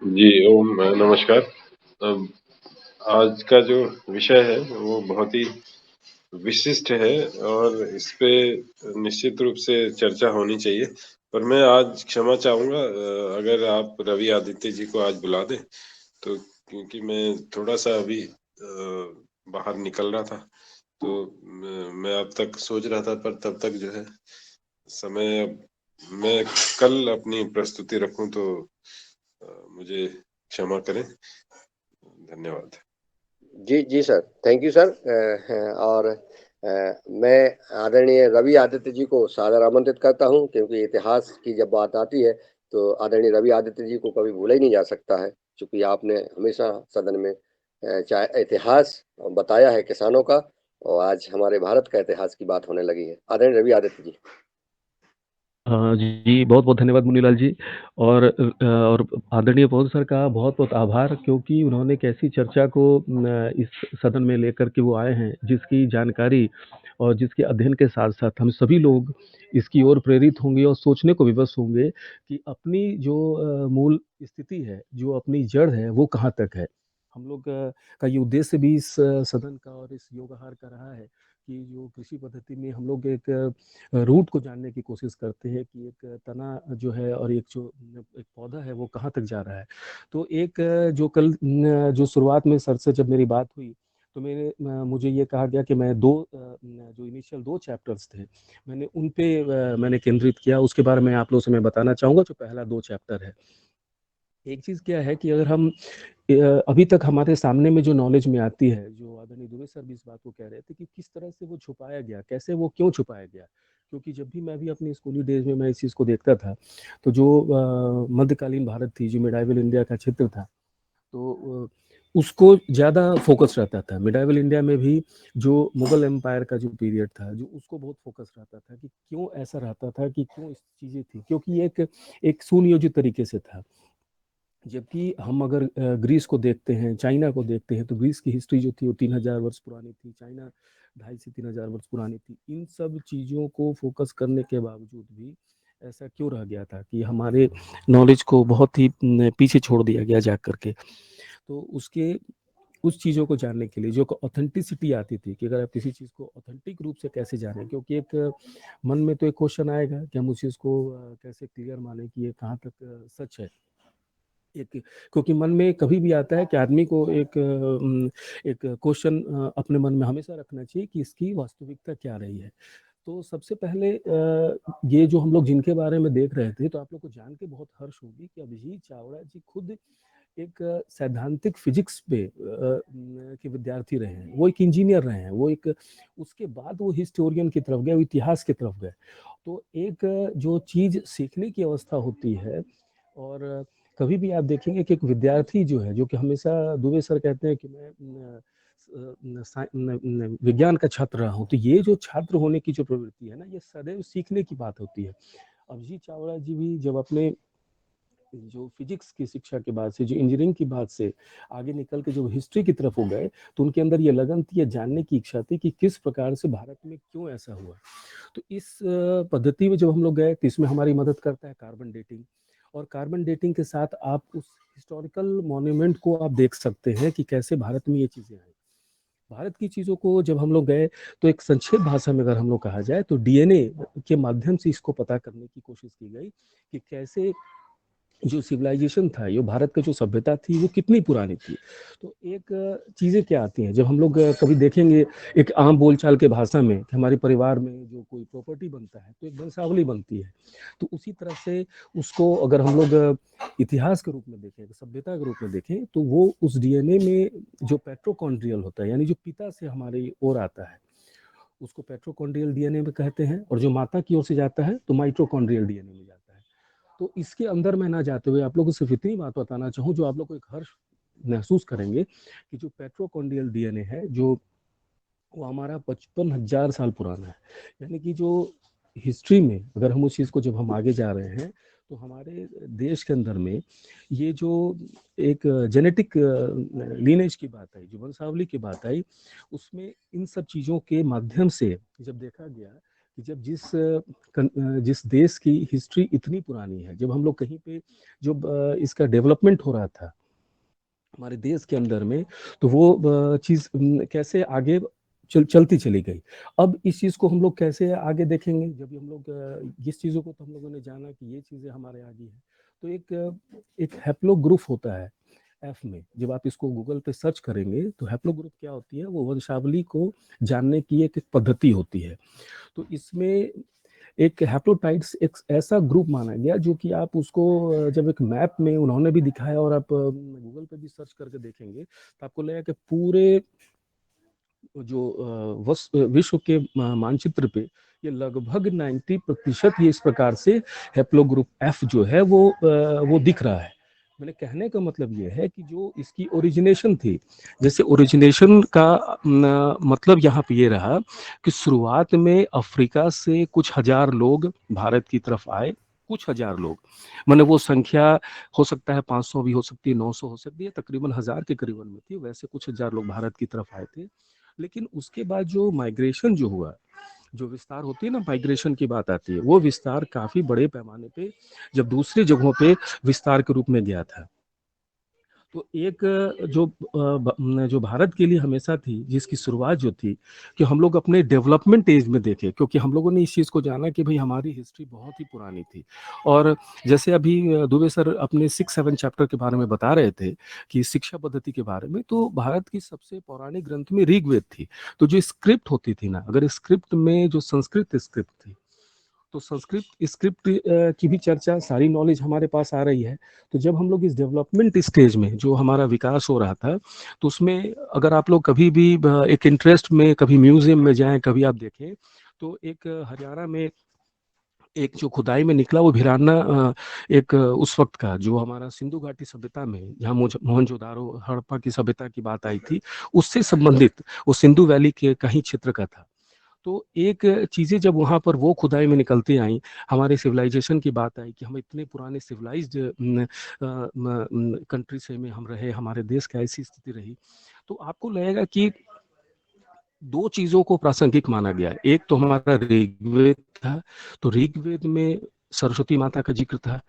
जी ओम नमस्कार। आज का जो विषय है वो बहुत ही विशिष्ट है और इस पे निश्चित रूप से चर्चा होनी चाहिए, पर मैं आज क्षमा चाहूंगा अगर आप रवि आदित्य जी को आज बुला दें, तो क्योंकि मैं थोड़ा सा अभी बाहर निकल रहा था, तो मैं अब तक सोच रहा था, पर तब तक जो है समय, मैं कल अपनी प्रस्तुति रखूं, तो मुझे क्षमा करें। धन्यवाद। जी सर, थैंक यू सर। और मैं आदरणीय रवि आदित्य जी को सादर आमंत्रित करता हूं, क्योंकि इतिहास की जब बात आती है तो आदरणीय रवि आदित्य जी को कभी भूला ही नहीं जा सकता है, क्योंकि आपने हमेशा सदन में चाहे इतिहास बताया है किसानों का, और आज हमारे भारत का इतिहास की बात होने लगी है। आदरणीय रवि आदित्य जी। जी, बहुत-बहुत धन्यवाद मुनीलाल जी। और आदरणीय पवन सर का बहुत-बहुत आभार, क्योंकि उन्होंने एक ऐसी चर्चा को इस सदन में लेकर के वो आए हैं, जिसकी जानकारी और जिसके अध्ययन के साथ-साथ हम सभी लोग इसकी ओर प्रेरित होंगे और सोचने को विवश होंगे कि अपनी जो मूल स्थिति है, जो अपनी जड़ है, वो कहाँ तक है। हम लोग का ये उद्देश्य भी इस सदन का और इस योगाहार का रहा है कि जो कृषि पद्धति में हम लोग एक रूट को जानने की कोशिश करते हैं कि एक तना जो है और एक जो एक पौधा है वो कहाँ तक जा रहा है। तो एक जो कल जो शुरुआत में सर से जब मेरी बात हुई, तो मुझे ये कहा गया कि मैं जो इनिशियल 2 चैप्टर्स थे, मैंने उन पे मैंने केंद्रित किया। उसके बारे में आप लोगों से मैं बताना चाहूँगा, जो पहला 2 चैप्टर है। एक चीज़ क्या है कि अगर हम अभी तक हमारे सामने में जो नॉलेज में आती है, जो आदरणीय दुबे सर भी इस बात को कह रहे थे कि किस तरह से वो छुपाया गया, कैसे वो क्यों छुपाया गया? क्योंकि जब भी मैं भी अपनी स्कूली डेज़ में मैं इस चीज़ को देखता था, तो जो मध्यकालीन भारत थी, जो मिडाइवल इंडिया का क्षेत्र था, तो उसको ज़्यादा फ़ोकस रहता था। मिडाइवल इंडिया में भी जो मुगल एम्पायर का जो पीरियड था, जो उसको बहुत फ़ोकस रहता था कि क्यों ऐसा रहता था, कि क्यों इस चीज़ें थी? क्योंकि एक एक सुनियोजित तरीके से था। जबकि हम अगर ग्रीस को देखते हैं, चाइना को देखते हैं, तो ग्रीस की हिस्ट्री जो थी वो 3000 वर्ष पुरानी थी, चाइना 2.5 से 3000 वर्ष पुरानी थी। इन सब चीज़ों को फ़ोकस करने के बावजूद भी ऐसा क्यों रह गया था कि हमारे नॉलेज को बहुत ही पीछे छोड़ दिया गया जा कर के। तो उसके उस चीज़ों को जानने के लिए जो ऑथेंटिसिटी आती थी कि अगर आप किसी चीज़ को ऑथेंटिक रूप से कैसे जानें, क्योंकि एक मन में तो एक क्वेश्चन आएगा कि हम उस चीज़ को कैसे क्लियर माने कि ये कहाँ तक सच है। एक क्योंकि मन में कभी भी आता है कि आदमी को एक क्वेश्चन अपने मन में हमेशा रखना चाहिए कि इसकी वास्तविकता क्या रही है। तो सबसे पहले ये जो हम लोग जिनके बारे में देख रहे थे, तो आप लोग को जान के बहुत हर्ष होगी कि अभिजीत चावड़ा जी खुद एक सैद्धांतिक फिजिक्स पे के विद्यार्थी रहे हैं। वो एक इंजीनियर रहे हैं। वो एक उसके बाद वो हिस्टोरियन की तरफ गए, वो इतिहास की तरफ गए। तो एक जो चीज़ सीखने की अवस्था होती है, और कभी भी आप देखेंगे कि एक विद्यार्थी जो है, जो कि हमेशा दुबे सर कहते हैं कि मैं विज्ञान का छात्र रहा हूँ, तो ये जो छात्र होने की जो प्रवृत्ति है ना, ये सदैव सीखने की बात होती है। अभिजीत चावड़ा जी भी जब अपने जो फिजिक्स की शिक्षा के बाद से, जो इंजीनियरिंग की बात से आगे निकल के जो हिस्ट्री की तरफ हो गए, तो उनके अंदर ये लगन थी, ये जानने की इच्छा थी कि किस प्रकार से भारत में क्यों ऐसा हुआ। तो इस पद्धति में जब हम लोग गए, तो इसमें हमारी मदद करता है कार्बन डेटिंग। और कार्बन डेटिंग के साथ आप उस हिस्टोरिकल मॉन्यूमेंट को आप देख सकते हैं कि कैसे भारत में ये चीज़ें आई। भारत की चीज़ों को जब हम लोग गए, तो एक संक्षेप भाषा में अगर हम लोग कहा जाए, तो डीएनए के माध्यम से इसको पता करने की कोशिश की गई कि कैसे जो सिविलाइजेशन था, जो भारत का जो सभ्यता थी, वो कितनी पुरानी थी। तो एक चीज़ें क्या आती हैं, जब हम लोग कभी देखेंगे एक आम बोलचाल के भाषा में कि हमारे परिवार में जो कोई प्रॉपर्टी बनता है, तो एक वंशावली बनती है। तो उसी तरह से उसको अगर हम लोग इतिहास के रूप में देखें, सभ्यता के रूप में देखें, तो वो उस डीएनए में जो पैट्रोकॉन्ड्रियल होता है, यानी जो पिता से हमारी ओर आता है, उसको पैट्रोकॉन्ड्रियल डीएनए में कहते हैं, और जो माता की ओर से जाता है, तो माइटोकॉन्ड्रियल डीएनए में जाता है। तो इसके अंदर मैं ना जाते हुए आप लोगों को सिर्फ इतनी बात बताना चाहूँ, जो आप लोग को एक हर्ष महसूस करेंगे कि जो पेट्रोकॉन्डियल डीएनए है, जो वो हमारा 55,000 साल पुराना है। यानी कि जो हिस्ट्री में अगर हम उस चीज़ को जब हम आगे जा रहे हैं, तो हमारे देश के अंदर में ये जो एक जेनेटिक लीनेज की बात आई, जो वंशावली की बात आई, उसमें इन सब चीज़ों के माध्यम से जब देखा गया कि जब जिस देश की हिस्ट्री इतनी पुरानी है, जब हम लोग कहीं पे जब इसका डेवलपमेंट हो रहा था हमारे देश के अंदर में, तो वो चीज़ कैसे आगे चलती चली गई। अब इस चीज़ को हम लोग कैसे आगे देखेंगे, जब हम लोग इस चीज़ों को तो हम लोगों ने जाना कि ये चीज़ें हमारे आगे हैं। तो एक हैप्लोग्रुप होता है एफ में, जब आप इसको गूगल पे सर्च करेंगे तो हैप्लोग्रुप क्या होती है, वो वंशावली को जानने की एक पद्धति होती है। तो इसमें एक हैप्लोटाइड्स एक ऐसा ग्रुप माना गया जो कि आप उसको जब एक मैप में उन्होंने भी दिखाया, और आप गूगल पे भी सर्च करके देखेंगे तो आपको लगेगा कि पूरे जो विश्व के मानचित्र पे ये लगभग 90% ये इस प्रकार से हैप्लोग्रुप एफ जो है वो दिख रहा है। मैंने कहने का मतलब ये है कि जो इसकी ओरिजिनेशन थी, जैसे ओरिजिनेशन का मतलब यहाँ पे ये रहा कि शुरुआत में अफ्रीका से कुछ हजार लोग भारत की तरफ आए, कुछ हजार लोग, मैंने वो संख्या हो सकता है 500 भी हो सकती है, 900 हो सकती है, तकरीबन 1000 के करीबन में थी। वैसे कुछ हजार लोग भारत की तरफ आए थे, लेकिन उसके बाद जो माइग्रेशन जो हुआ, जो विस्तार होती है ना, माइग्रेशन की बात आती है, वो विस्तार काफी बड़े पैमाने पे जब दूसरी जगहों पे विस्तार के रूप में गया था। तो एक जो भारत के लिए हमेशा थी, जिसकी शुरुआत जो थी कि हम लोग अपने डेवलपमेंट एज में देखें, क्योंकि हम लोगों ने इस चीज़ को जाना कि भाई हमारी हिस्ट्री बहुत ही पुरानी थी। और जैसे अभी दुबे सर अपने 6-7 चैप्टर के बारे में बता रहे थे कि शिक्षा पद्धति के बारे में, तो भारत की सबसे पौराणिक ग्रंथ में ऋग्वेद थी। तो जो स्क्रिप्ट होती थी ना, अगर स्क्रिप्ट में जो संस्कृत स्क्रिप्ट थी, तो संस्कृत स्क्रिप्ट की भी चर्चा, सारी नॉलेज हमारे पास आ रही है। तो जब हम लोग इस डेवलपमेंट स्टेज में जो हमारा विकास हो रहा था, तो उसमें अगर आप लोग कभी भी एक इंटरेस्ट में कभी म्यूजियम में जाएं, कभी आप देखें, तो एक हरियाणा में एक जो खुदाई में निकला, वो भिराना एक उस वक्त का जो हमारा सिंधु घाटी सभ्यता में, जहाँ मोहनजोदारो हड़प्पा की सभ्यता की बात आई थी, उससे संबंधित वो सिंधु वैली के कहीं क्षेत्र का था। तो एक चीज़ें जब वहाँ पर वो खुदाई में निकलती आई, हमारे सिविलाइजेशन की बात आई कि हम इतने पुराने सिविलाइज्ड कंट्री से में हम रहे, हमारे देश का ऐसी स्थिति रही, तो आपको लगेगा कि दो चीजों को प्रासंगिक माना गया। एक तो हमारा ऋग्वेद था, तो ऋग्वेद में सरस्वती माता का जिक्र था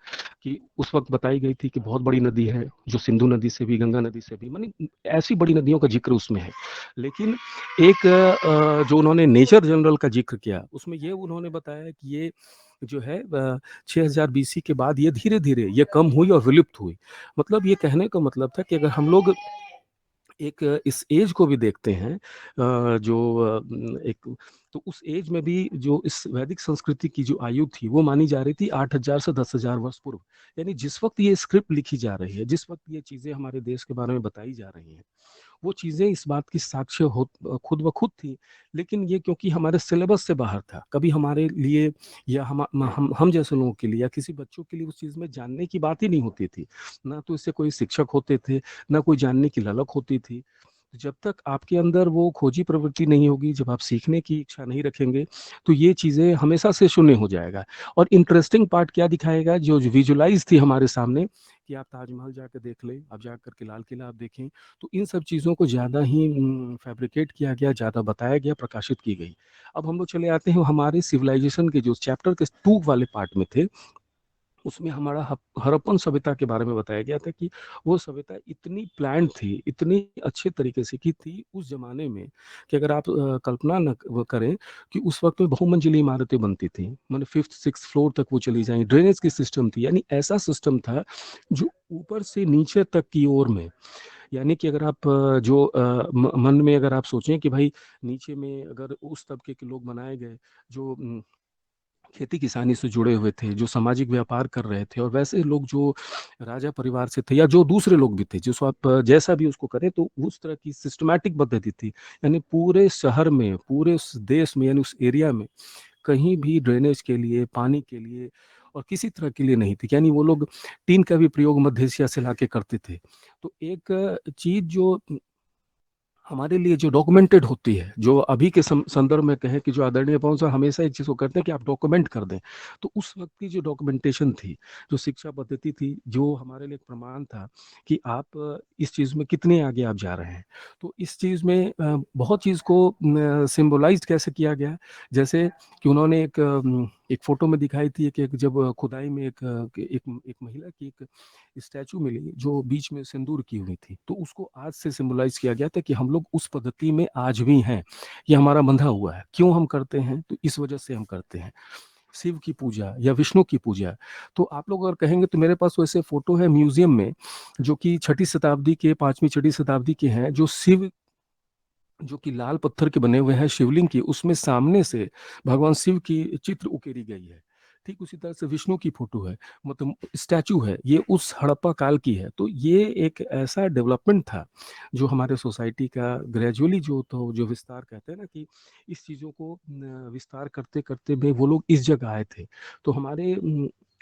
कि उस वक्त बताई गई थी कि बहुत बड़ी नदी है, जो सिंधु नदी से भी, गंगा नदी से भी, मानी ऐसी बड़ी नदियों का जिक्र उसमें है। लेकिन एक जो उन्होंने नेचर जनरल का जिक्र किया, उसमें ये उन्होंने बताया कि ये जो है 6000 बीसी के बाद ये धीरे धीरे ये कम हुई और विलुप्त हुई। मतलब ये कहने का मतलब था कि अगर हम लोग एक इस एज को भी देखते हैं, एक, तो उस एज में भी जो इस वैदिक संस्कृति की जो आयु थी, वो मानी जा रही थी 8000 से 10,000 वर्ष पूर्व। यानी जिस वक्त ये स्क्रिप्ट लिखी जा रही है, जिस वक्त ये चीजें हमारे देश के बारे में बताई जा रही हैं, वो चीजें इस बात की साक्ष्य खुद ब खुद थी। लेकिन ये क्योंकि हमारे सिलेबस से बाहर था, कभी हमारे लिए या हम जैसे लोगों के लिए या किसी बच्चों के लिए उस चीज में जानने की बात ही नहीं होती थी। ना तो इससे कोई शिक्षक होते थे, ना कोई जानने की ललक होती थी। जब तक आपके अंदर वो खोजी प्रवृत्ति नहीं होगी, जब आप सीखने की इच्छा नहीं रखेंगे, तो ये चीज़ें हमेशा से शून्य हो जाएगा। और इंटरेस्टिंग पार्ट क्या दिखाएगा, जो विजुलाइज थी हमारे सामने, कि आप ताजमहल जाकर देख लें, आप जाकर के लाल किला आप देखें, तो इन सब चीज़ों को ज़्यादा ही फैब्रिकेट किया गया, ज़्यादा बताया गया, प्रकाशित की गई। अब हम लोग चले आते हैं हमारे सिविलाइजेशन के जो चैप्टर के 2 वाले पार्ट में थे, उसमें हमारा हड़प्पन सभ्यता के बारे में बताया गया था कि वो सभ्यता इतनी प्लान थी, इतनी अच्छे तरीके से की थी उस जमाने में, कि अगर आप कल्पना न करें कि उस वक्त में बहुमंजिली इमारतें बनती थी, मतलब 5th-6th फ्लोर तक वो चली जाएं, ड्रेनेज की सिस्टम थी, यानी ऐसा सिस्टम था जो ऊपर से नीचे तक की ओर में, यानी कि अगर आप मन में अगर आप सोचें कि भाई नीचे में अगर उस तबके के लोग बनाए गए जो खेती किसानी से जुड़े हुए थे, जो सामाजिक व्यापार कर रहे थे, और वैसे लोग जो राजा परिवार से थे या जो दूसरे लोग भी थे, जिसको आप जैसा भी उसको करें, तो उस तरह की सिस्टमैटिक पद्धति थी। यानी पूरे शहर में, पूरे उस देश में, यानी उस एरिया में कहीं भी ड्रेनेज के लिए, पानी के लिए और किसी तरह के लिए नहीं थी। यानी वो लोग टीन का भी प्रयोग मध्य एशिया से लाके करते थे। तो एक चीज़ जो हमारे लिए जो डॉक्यूमेंटेड होती है, जो अभी के संदर्भ में कहें कि जो आदरणीय पवन साहब हमेशा एक चीज़ को करते हैं कि आप डॉक्यूमेंट कर दें। तो उस वक्त की जो डॉक्यूमेंटेशन थी, जो शिक्षा पद्धति थी, जो हमारे लिए एक प्रमाण था कि आप इस चीज़ में कितने आगे आप जा रहे हैं। तो इस चीज़ में बहुत चीज़ को सिम्बोलाइज कैसे किया गया, जैसे कि उन्होंने एक फोटो में दिखाई थी कि जब खुदाई में एक महिला की एक स्टैचू मिली जो बीच में सिंदूर की हुई थी, तो उसको आज से सिंबलाइज किया गया था कि हम लोग उस पद्धति में आज भी हैं, ये हमारा बंधा हुआ है। क्यों हम करते हैं? तो इस वजह से हम करते हैं। शिव की पूजा या विष्णु की पूजा, तो आप लोग अगर कहेंगे तो मेरे पास वैसे फोटो है म्यूजियम में, जो कि 6ठी शताब्दी के, 5वीं 6ठी शताब्दी के हैं, जो शिव, जो कि लाल पत्थर के बने हुए हैं शिवलिंग की, उसमें सामने से भगवान शिव की चित्र उकेरी गई है। ठीक उसी तरह से विष्णु की फोटो है, मतलब स्टैचू है, ये उस हड़प्पा काल की है। तो ये एक ऐसा डेवलपमेंट था जो हमारे सोसाइटी का ग्रेजुअली जो विस्तार कहते हैं ना, कि इस चीज़ों को विस्तार करते करते में वो लोग इस जगह आए थे। तो हमारे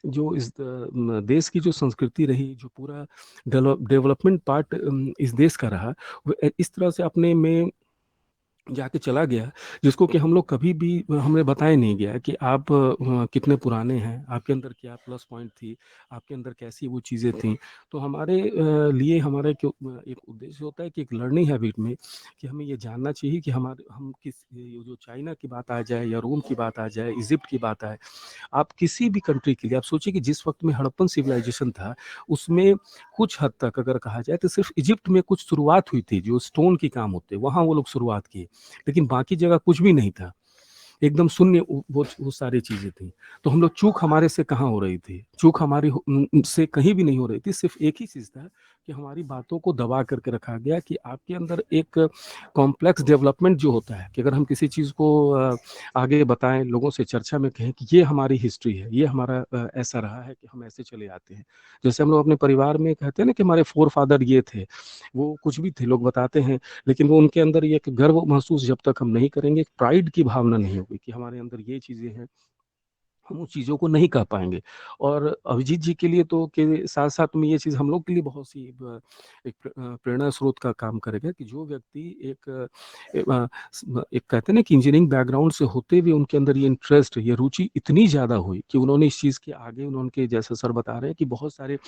जो इस देश की जो संस्कृति रही, जो पूरा डेवलपमेंट पार्ट इस देश का रहा, वो इस तरह से अपने में जाके चला गया, जिसको कि हम लोग कभी भी हमें बताया नहीं गया कि आप कितने पुराने हैं, आपके अंदर क्या प्लस पॉइंट थी, आपके अंदर कैसी वो चीज़ें थी। तो हमारे लिए हमारा एक उद्देश्य होता है कि एक लर्निंग हैबिट में कि हमें ये जानना चाहिए कि हम किस, ये जो चाइना की बात आ जाए या रोम की बात आ जाए, इजिप्ट की बात आए, आप किसी भी कंट्री के लिए आप सोचिए कि जिस वक्त में हड़प्पन सिविलाइजेशन था, उसमें कुछ हद तक अगर कहा जाए तो सिर्फ इजिप्ट में कुछ शुरुआत हुई थी, जो स्टोन की काम होते वहां वो लोग शुरुआत किए, लेकिन बाकी जगह कुछ भी नहीं था, एकदम शून्य वो सारी चीजें थी। तो हम लोग, चूक हमारे से कहाँ हो रही थी? चूक हमारी से कहीं भी नहीं हो रही थी, सिर्फ एक ही चीज था कि हमारी बातों को दबा करके रखा गया कि आपके अंदर एक कॉम्प्लेक्स डेवलपमेंट जो होता है, कि अगर हम किसी चीज को आगे बताएं, लोगों से चर्चा में कहें कि ये हमारी हिस्ट्री है, ये हमारा ऐसा रहा है कि हम ऐसे चले आते हैं। जैसे हम लोग अपने परिवार में कहते हैं ना कि हमारे फोर फादर ये थे, वो कुछ भी थे, लोग बताते हैं, लेकिन वो उनके अंदर ये एक गर्व महसूस जब तक हम नहीं करेंगे, प्राइड की भावना नहीं होगी कि हमारे अंदर ये चीजें हैं, हम उस चीज़ों को नहीं कह पाएंगे। और अभिजीत जी के लिए तो के साथ साथ में ये चीज़ हम लोग के लिए बहुत सी एक प्रेरणा स्रोत का काम करेगा कि जो व्यक्ति एक कहते हैं ना कि इंजीनियरिंग बैकग्राउंड से होते हुए उनके अंदर ये इंटरेस्ट, ये रुचि इतनी ज़्यादा हुई कि उन्होंने इस चीज़ के आगे, उन्होंने जैसे सर बता रहे हैं कि बहुत सारे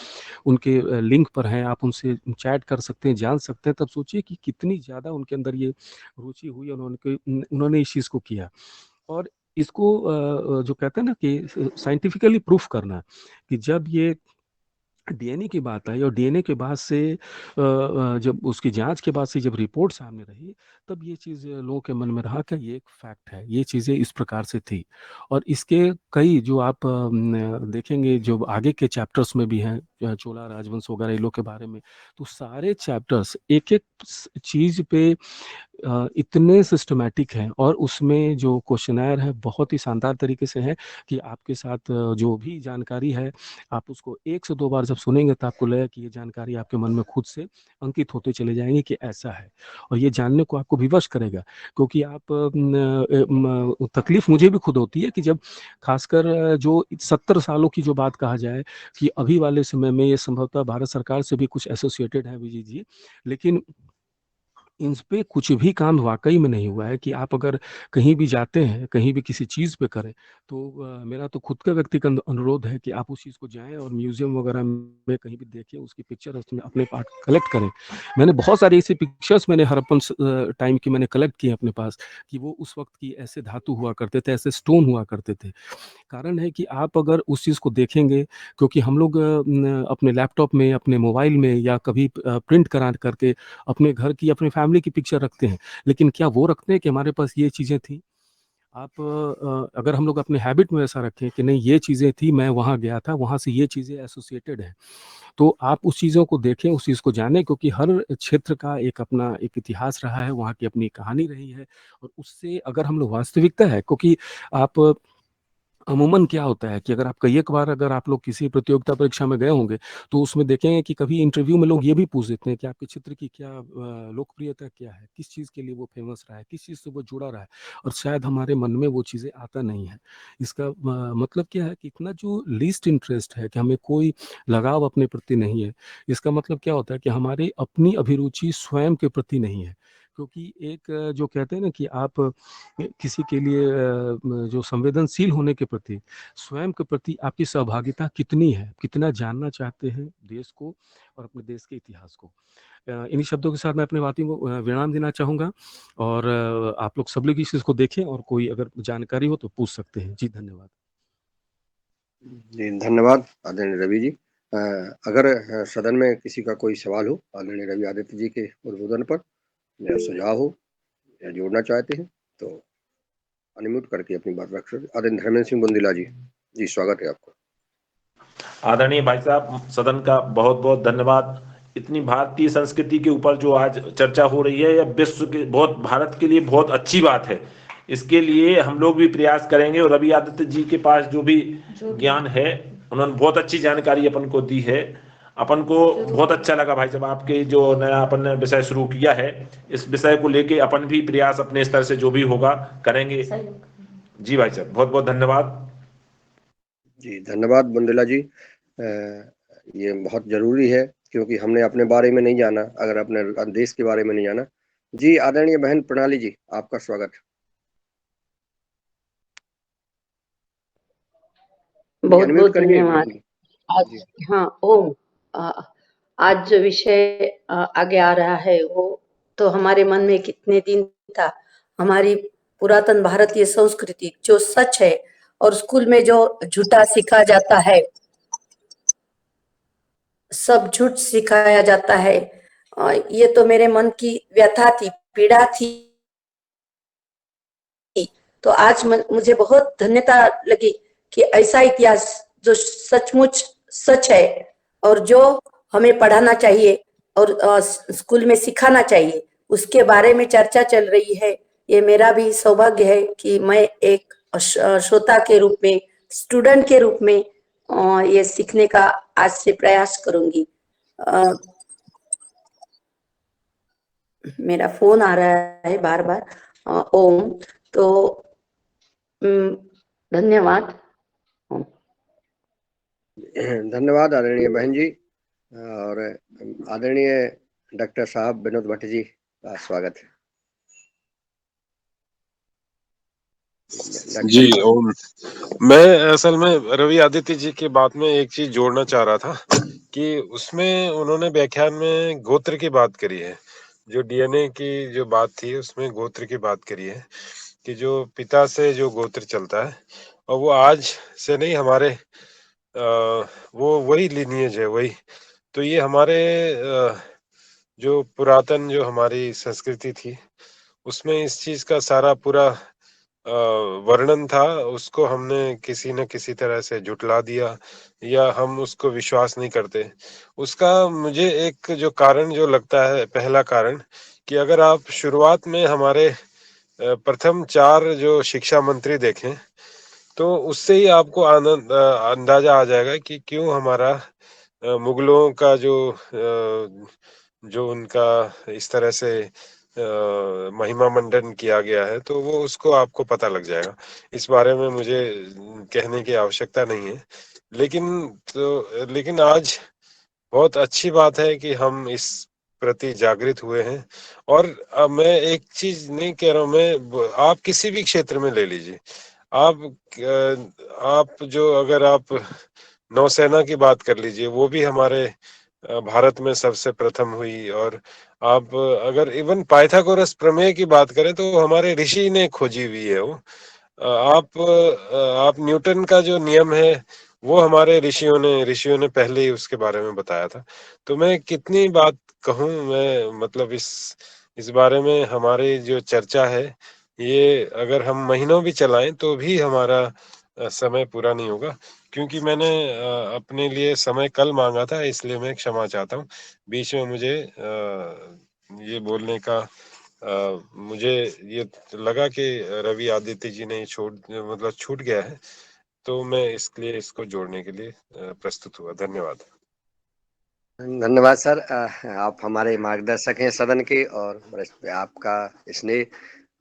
उनके लिंक पर हैं, आप उनसे चैट कर सकते हैं, जान सकते हैं। तब सोचिए कि कितनी ज़्यादा उनके अंदर ये रुचि हुई, उन्होंने इस चीज़ को किया। और इसको जो कहते हैं ना कि साइंटिफिकली प्रूफ करना, कि जब ये डीएनए की बात आई और डीएनए के बाद से जब उसकी जांच के बाद से जब रिपोर्ट सामने रही, तब ये चीज़ लोगों के मन में रहा कि ये एक फैक्ट है, ये चीज़ें इस प्रकार से थी। और इसके कई जो आप देखेंगे जो आगे के चैप्टर्स में भी हैं, चोला राजवंश वगैरह इन लोग के बारे में, तो सारे चैप्टर्स एक एक चीज़ पे इतने सिस्टमैटिक हैं, और उसमें जो क्वेश्चनर है बहुत ही शानदार तरीके से है कि आपके साथ जो भी जानकारी है, आप उसको 1 से 2 बार जब सुनेंगे तो आपको लगेगा कि ये जानकारी आपके मन में खुद से अंकित होते चले जाएंगे कि ऐसा है, और ये जानने को आपको विवश करेगा। क्योंकि आप तकलीफ मुझे भी खुद होती है कि जब खासकर जो 70 सालों की जो बात कहा जाए कि अभी वाले समय में ये संभवतः भारत सरकार से भी कुछ एसोसिएटेड है विजय जी, लेकिन इन पे कुछ भी काम वाकई में नहीं हुआ है कि आप अगर कहीं भी जाते हैं, कहीं भी किसी चीज़ पे करें, तो मेरा तो खुद का व्यक्तिगत अनुरोध है कि आप उस चीज़ को जाएँ और म्यूज़ियम वगैरह में कहीं भी देखिए, उसकी पिक्चर उसमें अपने पार्ट कलेक्ट करें। मैंने बहुत सारी ऐसी पिक्चर्स मैंने हड़प्पन टाइम की मैंने कलेक्ट की अपने पास, कि वो उस वक़्त की ऐसे धातु हुआ करते थे, ऐसे स्टोन हुआ करते थे। कारण है कि आप अगर उस चीज़ को देखेंगे, क्योंकि हम लोग अपने लैपटॉप में, अपने मोबाइल में या कभी प्रिंट करा करके अपने घर की, अपनी फैमिली की पिक्चर रखते हैं, लेकिन क्या वो रखते हैं कि हमारे पास ये चीज़ें थी? आप अगर हम लोग अपने हैबिट में ऐसा रखें कि नहीं ये चीज़ें थी, मैं वहाँ गया था, वहाँ से ये चीज़ें एसोसिएटेड हैं, तो आप उस चीज़ों को देखें, उस चीज़ को जानें, क्योंकि हर क्षेत्र का एक अपना एक इतिहास रहा है, वहाँ की अपनी कहानी रही है, और उससे अगर हम लोग वास्तविकता है, क्योंकि आप अमूमन क्या होता है कि अगर आप कई एक बार अगर आप लोग किसी प्रतियोगिता परीक्षा में गए होंगे तो उसमें देखेंगे कि कभी इंटरव्यू में लोग ये भी पूछ देते हैं कि आपके क्षेत्र की क्या लोकप्रियता क्या है, किस चीज़ के लिए वो फेमस रहा है, किस चीज़ से वो जुड़ा रहा है, और शायद हमारे मन में वो चीज़ें आता नहीं है। इसका मतलब क्या है कि इतना जो लीस्ट इंटरेस्ट है कि हमें कोई लगाव अपने प्रति नहीं है, इसका मतलब क्या होता है कि हमारी अपनी अभिरुचि स्वयं के प्रति नहीं है। क्योंकि एक जो कहते हैं ना कि आप किसी के लिए जो संवेदनशील होने के प्रति, स्वयं के प्रति आपकी सहभागिता कितनी है, कितना जानना चाहते हैं देश को और अपने देश के इतिहास को। इन्हीं शब्दों के साथ मैं अपनी बातों को विराम देना चाहूँगा, और आप लोग सब लोग इस चीज़ को देखें और कोई अगर जानकारी हो तो पूछ सकते हैं। जी, धन्यवाद। जी, धन्यवाद आदरणीय रवि जी। अगर सदन में किसी का कोई सवाल हो आदरणीय रवि आदित्य जी के उद्बोधन पर या सुझाव हो या जोड़ना चाहते हैं तो अनम्यूट करके अपनी बात रख सकते। आदरणीय धर्मेंद्र सिंह बुंदेला जी, जी स्वागत है आपका। आदरणीय भाई साहब, सदन का बहुत बहुत धन्यवाद। इतनी भारतीय संस्कृति के ऊपर जो आज चर्चा हो रही है, यह विश्व के बहुत, भारत के लिए बहुत अच्छी बात है। इसके लिए हम लोग भी प्रयास करेंगे, और रवि आदित्य जी के पास जो भी ज्ञान है, उन्होंने बहुत अच्छी जानकारी अपन को दी है। अपन को बहुत अच्छा लगा भाई साहब, आपके जो नया अपन ने विषय शुरू किया है, इस विषय को लेके अपन भी प्रयास अपने स्तर से जो भी होगा करेंगे। जी भाई साहब, बहुत बहुत धन्यवाद। जी धन्यवाद बुंदेला जी। ये बहुत जरूरी है क्योंकि हमने अपने बारे में नहीं जाना, अगर अपने देश के बारे में नहीं जाना। जी आदरणीय बहन प्रणाली जी, आपका स्वागत। बहुत बहुत करिए धन्यवाद। आज जी। हाँ ओम, आज जो विषय आगे आ रहा है वो तो हमारे मन में कितने दिन था। हमारी पुरातन भारतीय संस्कृति जो सच है, और स्कूल में जो झूठा सिखाया जाता है, सब झूठ सिखाया जाता है, ये तो मेरे मन की व्यथा थी, पीड़ा थी। तो आज मुझे बहुत धन्यता लगी कि ऐसा इतिहास जो सचमुच सच है और जो हमें पढ़ाना चाहिए और स्कूल में सिखाना चाहिए, उसके बारे में चर्चा चल रही है। ये मेरा भी सौभाग्य है कि मैं एक श्रोता के रूप में, स्टूडेंट के रूप में ये सीखने का आज से प्रयास करूंगी। मेरा फोन आ रहा है बार बार। ओम, तो धन्यवाद। धन्यवाद आदरणीय बहन जी। और आदरणीय डॉक्टर साहब विनोद भट्ट जी का स्वागत है। जी ओम, मैं असल में रवि आदित्य जी की बात में एक चीज जोड़ना चाह रहा था कि उसमें उन्होंने व्याख्यान में गोत्र की बात करी है। जो डीएनए की जो बात थी उसमें गोत्र की बात करी है कि जो पिता से जो गोत्र चलता है, और वो आज से नहीं, हमारे वो वही लिनिएज है, वही। तो ये हमारे जो पुरातन जो हमारी संस्कृति थी उसमें इस चीज का सारा पूरा वर्णन था, उसको हमने किसी न किसी तरह से झुठला दिया या हम उसको विश्वास नहीं करते। उसका मुझे एक जो कारण जो लगता है, पहला कारण, कि अगर आप शुरुआत में हमारे प्रथम 4 जो शिक्षा मंत्री देखें तो उससे ही आपको अंदाजा आ जाएगा कि क्यों हमारा मुगलों का जो उनका इस तरह से महिमा मंडन किया गया है, तो वो उसको आपको पता लग जाएगा। इस बारे में मुझे कहने की आवश्यकता नहीं है। लेकिन आज बहुत अच्छी बात है कि हम इस प्रति जागृत हुए हैं। और मैं एक चीज नहीं कह रहा हूं, मैं, आप किसी भी क्षेत्र में ले लीजिए, आप जो, अगर आप नौसेना की बात कर लीजिए, वो भी हमारे भारत में सबसे प्रथम हुई। और आप अगर इवन पाइथागोरस प्रमेय की बात करें तो हमारे ऋषि ने खोजी हुई है वो। आप न्यूटन का जो नियम है वो हमारे ऋषियों ने पहले ही उसके बारे में बताया था। तो मैं कितनी बात कहूं, मैं मतलब इस बारे में हमारी जो चर्चा है, ये अगर हम महीनों भी चलाएं तो भी हमारा समय पूरा नहीं होगा। क्योंकि मैंने अपने लिए समय कल मांगा था, इसलिए मैं क्षमा चाहता हूँ। बीच में मुझे ये बोलने का मुझे ये लगा कि रवि आदित्य जी ने छूट गया है। तो मैं इसके लिए इसको जोड़ने के लिए प्रस्तुत हुआ। धन्यवाद। धन्यवाद सर। आप हमारे मार्गदर्शक हैं सदन के, और आपका स्नेह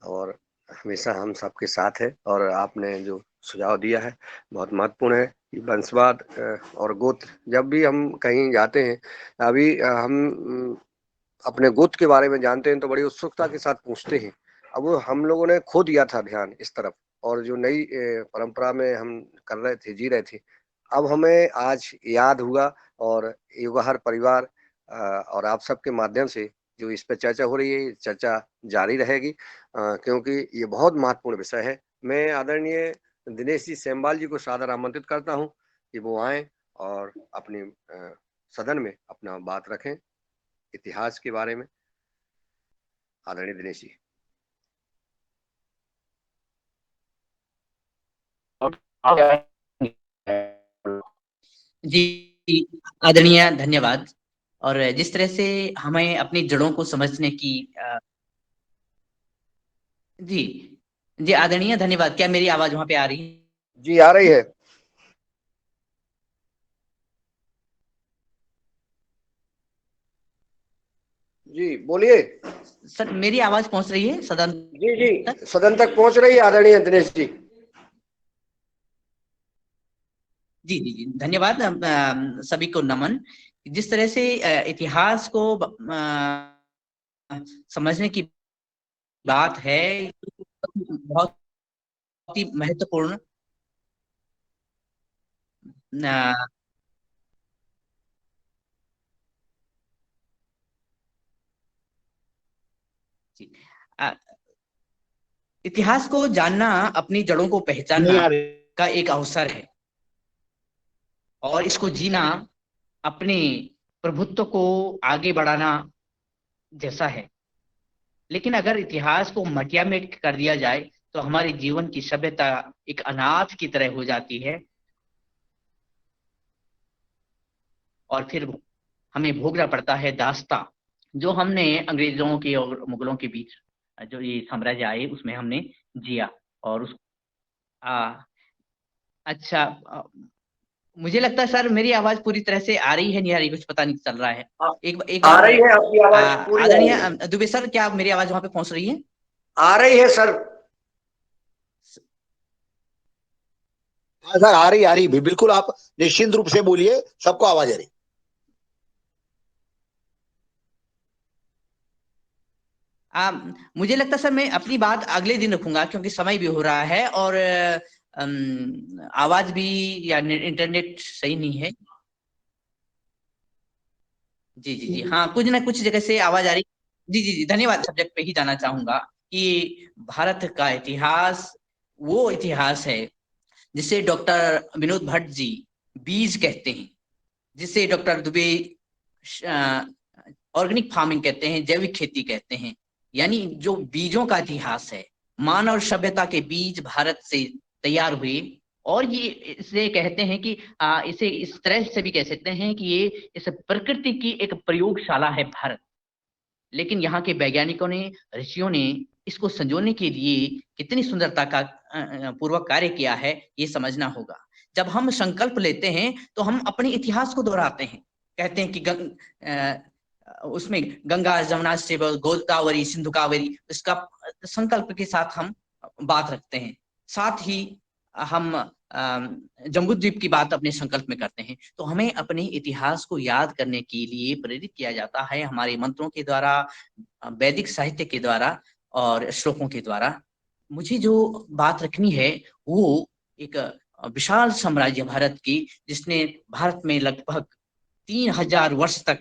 और हमेशा हम सबके साथ है, और आपने जो सुझाव दिया है बहुत महत्वपूर्ण है। वंशवाद और गोत्र, जब भी हम कहीं जाते हैं, अभी हम अपने गोत्र के बारे में जानते हैं तो बड़ी उत्सुकता के साथ पूछते हैं। अब वो हम लोगों ने खो दिया था ध्यान इस तरफ, और जो नई परंपरा में हम कर रहे थे, जी रहे थे, अब हमें आज याद हुआ। और युगहर परिवार और आप सबके माध्यम से जो इस पे चर्चा हो रही है, चर्चा जारी रहेगी, क्योंकि ये बहुत महत्वपूर्ण विषय है। मैं आदरणीय दिनेश जी सेमवाल जी को सादर आमंत्रित करता हूँ कि वो आए और अपनी सदन में अपना बात रखें इतिहास के बारे में। आदरणीय दिनेश जी। जी, आदरणीय धन्यवाद। और जिस तरह से हमें अपनी जड़ों को समझने की जी जी आदरणीय धन्यवाद। क्या मेरी आवाज वहां पे आ रही है? जी आ रही है। जी बोलिए। सर मेरी आवाज पहुंच रही है सदन? जी जी सदन तक पहुंच रही है आदरणीय दिनेश जी। जी जी जी धन्यवाद। सभी को नमन। जिस तरह से इतिहास को समझने की बात है, बहुत ही महत्वपूर्ण इतिहास को जानना अपनी जड़ों को पहचानना का एक अवसर है, और इसको जीना अपने प्रभुत्व को आगे बढ़ाना जैसा है। लेकिन अगर इतिहास को मटियामेट कर दिया जाए तो हमारे जीवन की सभ्यता एक अनाथ की तरह हो जाती है, और फिर हमें भोगना पड़ता है दास्ता जो हमने अंग्रेजों के और मुगलों के बीच जो ये साम्राज्य आए उसमें हमने जिया। और उस अच्छा, मुझे लगता है सर मेरी आवाज पूरी तरह से आ रही है, नहीं आ रही, कुछ पता नहीं चल रहा है। एक आ रही है आपकी आवाज पूरी। आदरणीय दुबे सर, क्या मेरी आवाज वहां पे पहुंच रही है? आ रही है सर। सर आ रही बिल्कुल, आप निश्चिंत रूप से बोलिए, सबको आवाज आ रही। मुझे लगता है सर मैं अपनी बात अगले दिन रखूंगा, क्योंकि समय भी हो रहा है और आवाज भी या इंटरनेट सही नहीं है। जी जी जी हाँ, कुछ ना कुछ जगह से आवाज आ रही। जी जी जी धन्यवाद। सब्जेक्ट पे ही जाना चाहूंगा कि भारत का इतिहास वो इतिहास है जिसे डॉक्टर विनोद भट्ट जी बीज कहते हैं, जिसे डॉक्टर दुबे ऑर्गेनिक फार्मिंग कहते हैं, जैविक खेती कहते हैं। यानी जो बीजों का इतिहास है, मानव सभ्यता के बीज भारत से तैयार हुए। और ये इसे कहते हैं कि इसे इस तरह से भी कह सकते हैं कि ये इस प्रकृति की एक प्रयोगशाला है भारत। लेकिन यहाँ के वैज्ञानिकों ने, ऋषियों ने इसको संजोने के लिए कितनी सुंदरता का पूर्वक कार्य किया है, ये समझना होगा। जब हम संकल्प लेते हैं तो हम अपने इतिहास को दोहराते हैं, कहते हैं कि उसमें गंगा जमुना से गोदावरी सिंधु कावेरी, इसका संकल्प के साथ हम बात रखते हैं। साथ ही हम जम्बूद्वीप की बात अपने संकल्प में करते हैं। तो हमें अपने इतिहास को याद करने के लिए प्रेरित किया जाता है हमारे मंत्रों के द्वारा, वैदिक साहित्य के द्वारा और श्लोकों के द्वारा। मुझे जो बात रखनी है वो एक विशाल साम्राज्य भारत की, जिसने भारत में लगभग 3000 वर्ष तक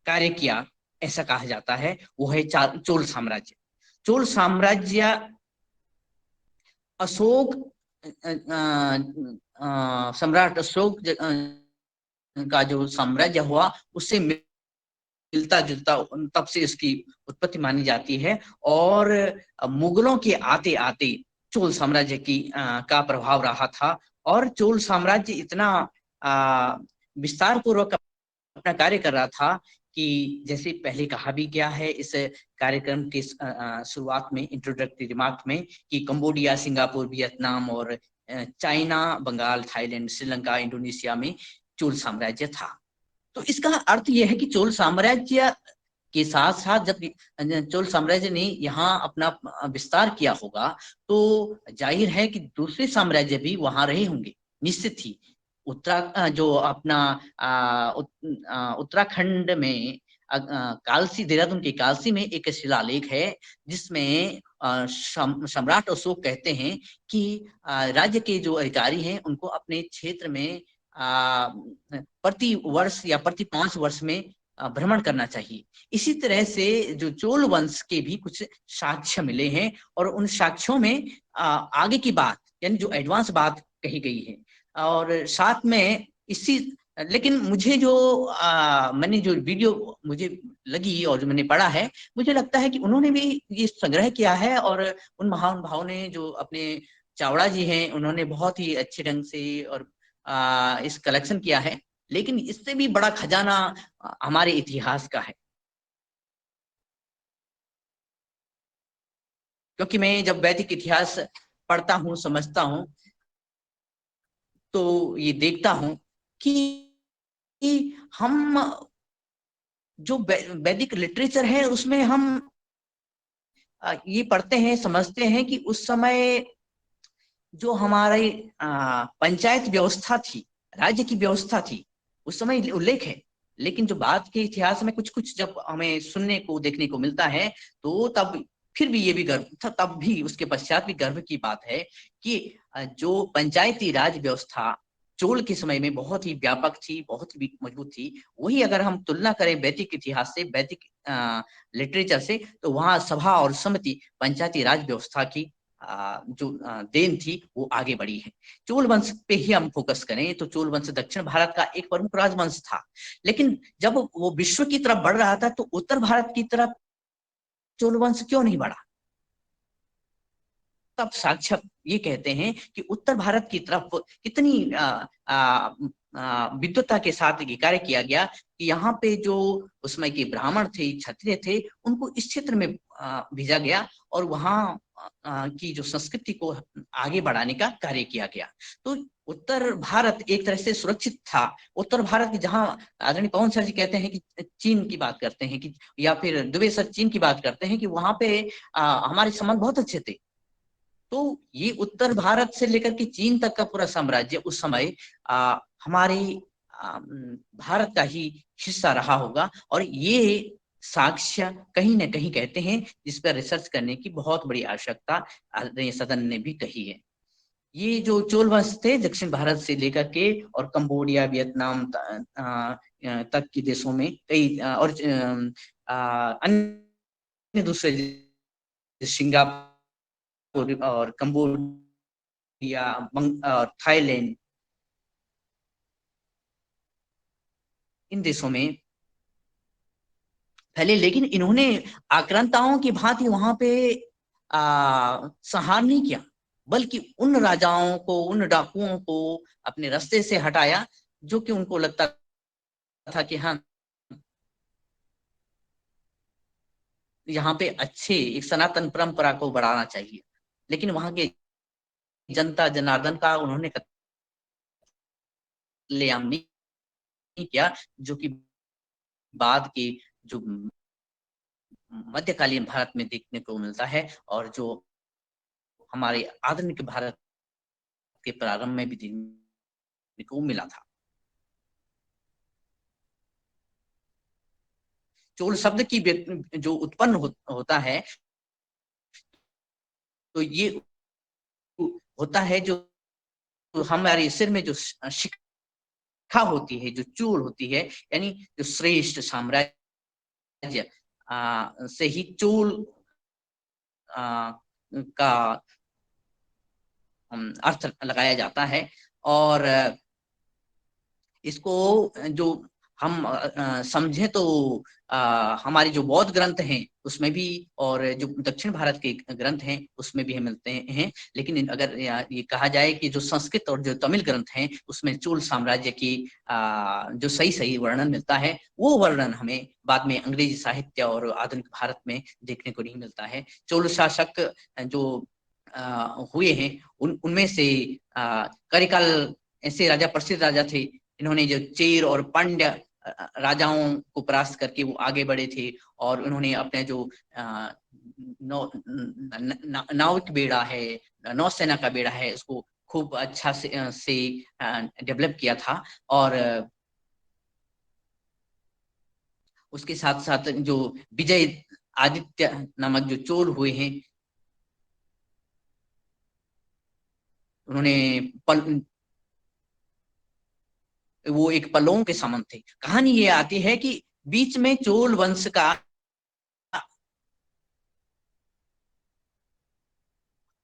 कार्य किया, ऐसा कहा जाता है। वो है चोल साम्राज्य। चोल साम्राज्य अशोक सम्राट अशोक का जो साम्राज्य हुआ उससे मिलता जुलता तब से इसकी उत्पत्ति मानी जाती है। और मुगलों के आते आते चोल साम्राज्य की का प्रभाव रहा था। और चोल साम्राज्य इतना विस्तार पूर्वक अपना कार्य कर रहा था कि जैसे पहले कहा भी गया है इस कार्यक्रम के शुरुआत में, इंट्रोडक्टरी रिमार्क में, कि कंबोडिया, सिंगापुर, वियतनाम और China, Bengal, Thailand, Sri Lanka, Indonesia में चोल साम्राज्य था। तो इसका अर्थ यह है कि चोल साम्राज्य के साथ साथ जब चोल साम्राज्य ने यहाँ अपना विस्तार किया होगा तो जाहिर है कि दूसरे साम्राज्य भी वहां रहे होंगे, निश्चित ही। जो अपना उत्तराखंड में कालसी, देहरादून के कालसी में एक शिलालेख है जिसमें सम्राट अशोक कहते हैं कि राज्य के जो अधिकारी हैं उनको अपने क्षेत्र में प्रति वर्ष या प्रति 5 वर्ष में भ्रमण करना चाहिए। इसी तरह से जो चोल वंश के भी कुछ साक्ष्य मिले हैं और उन साक्ष्यों में आगे की बात यानी जो एडवांस बात कही गई है। और साथ में इसी, लेकिन मुझे जो मैंने जो वीडियो मुझे लगी और जो मैंने पढ़ा है, मुझे लगता है कि उन्होंने भी ये संग्रह किया है और उन महानुभावों ने जो अपने चावड़ा जी हैं उन्होंने बहुत ही अच्छे ढंग से और इस कलेक्शन किया है। लेकिन इससे भी बड़ा खजाना हमारे इतिहास का है, क्योंकि मैं जब वैदिक इतिहास पढ़ता हूँ, समझता हूँ, तो ये देखता हूँ कि हम जो वैदिक लिटरेचर है उसमें हम ये पढ़ते हैं, समझते हैं कि उस समय जो हमारी पंचायत व्यवस्था थी, राज्य की व्यवस्था थी, उस समय उल्लेख है। लेकिन जो बाद के इतिहास में कुछ कुछ जब हमें सुनने को, देखने को मिलता है, तो तब फिर भी ये भी गर्व था, तब भी उसके पश्चात भी गर्व की बात है कि जो पंचायती राज व्यवस्था चोल के समय में बहुत ही व्यापक थी, बहुत ही मजबूत थी, वही अगर हम तुलना करें वैदिक इतिहास से, वैदिक लिटरेचर से, तो वहां सभा और समिति पंचायती राज व्यवस्था की जो देन थी वो आगे बढ़ी है। चोल वंश पे ही हम फोकस करें तो चोल वंश दक्षिण भारत का एक प्रमुख राजवंश था, लेकिन जब वो विश्व की तरफ बढ़ रहा था तो उत्तर भारत की तरफ चोल वंश क्यों नहीं बढ़ा? तब साक्षात ये कहते हैं कि उत्तर भारत की तरफ कितनी विद्वता के साथ ये कार्य किया गया कि यहाँ पे जो उसमें के ब्राह्मण थे, क्षत्रिय थे, उनको इस क्षेत्र में भेजा गया और वहाँ की जो संस्कृति को आगे बढ़ाने का कार्य किया गया। तो उत्तर भारत एक तरह से सुरक्षित था। उत्तर भारत की, जहाँ आदरणीय पवन सर जी कहते हैं कि चीन की बात करते हैं कि, या फिर दुबे सर चीन की बात करते हैं कि वहां पे हमारे संबंध बहुत अच्छे थे। तो ये उत्तर भारत से लेकर के चीन तक का पूरा साम्राज्य उस समय हमारे भारत का ही हिस्सा रहा होगा, और ये साक्ष्य कहीं न कहीं कहते हैं जिस पर रिसर्च करने की बहुत बड़ी आवश्यकता आदरणीय सदन ने भी कही है। ये जो चोल वंश थे दक्षिण भारत से लेकर के और कंबोडिया, वियतनाम तक के देशों में कई और अन्य दूसरे सिंगापुर और कंबोडिया और थाईलैंड, इन देशों में फैले। लेकिन इन्होंने आक्रांताओं की भांति वहां पे संहार नहीं किया, बल्कि उन राजाओं को, उन डाकुओं को अपने रास्ते से हटाया जो कि उनको लगता था कि हाँ, यहाँ पे अच्छे एक सनातन परंपरा को बढ़ाना चाहिए। लेकिन वहां के जनता जनार्दन का उन्होंने कत्लेआम नहीं किया, जो कि बाद के जो मध्यकालीन भारत में देखने को मिलता है और जो हमारे आधुनिक भारत के प्रारंभ में भी देखने को मिला था। चोल शब्द की जो उत्पन्न होता है, तो ये होता है जो हमारे सिर में जो शिखा होती है, जो चूल होती है, यानी जो श्रेष्ठ साम्राज्य से ही चोल का अर्थ लगाया जाता है। और इसको जो हम समझें तो हमारे जो बौद्ध ग्रंथ हैं उसमें भी, और जो दक्षिण भारत के ग्रंथ हैं उसमें भी हम मिलते हैं। लेकिन अगर ये कहा जाए कि जो संस्कृत और जो तमिल ग्रंथ हैं उसमें चोल साम्राज्य की जो सही सही वर्णन मिलता है, वो वर्णन हमें बाद में अंग्रेजी साहित्य और आधुनिक भारत में देखने को नहीं मिलता है। चोल शासक जो हुए हैं उनमें से करिकाल ऐसे राजा प्रसिद्ध राजा थे, इन्होंने जो चेर और पांड्य राजाओं को परास्त करके वो आगे बढ़े थे, और उन्होंने अपने जो नाविक बेड़ा है, नौसेना का बेड़ा है, उसको खूब अच्छा से डेवलप किया था। और उसके साथ साथ जो विजय आदित्य नामक जो चोल हुए हैं, उन्होंने वो एक पलों के समान थे। कहानी ये आती है कि बीच में चोल वंश का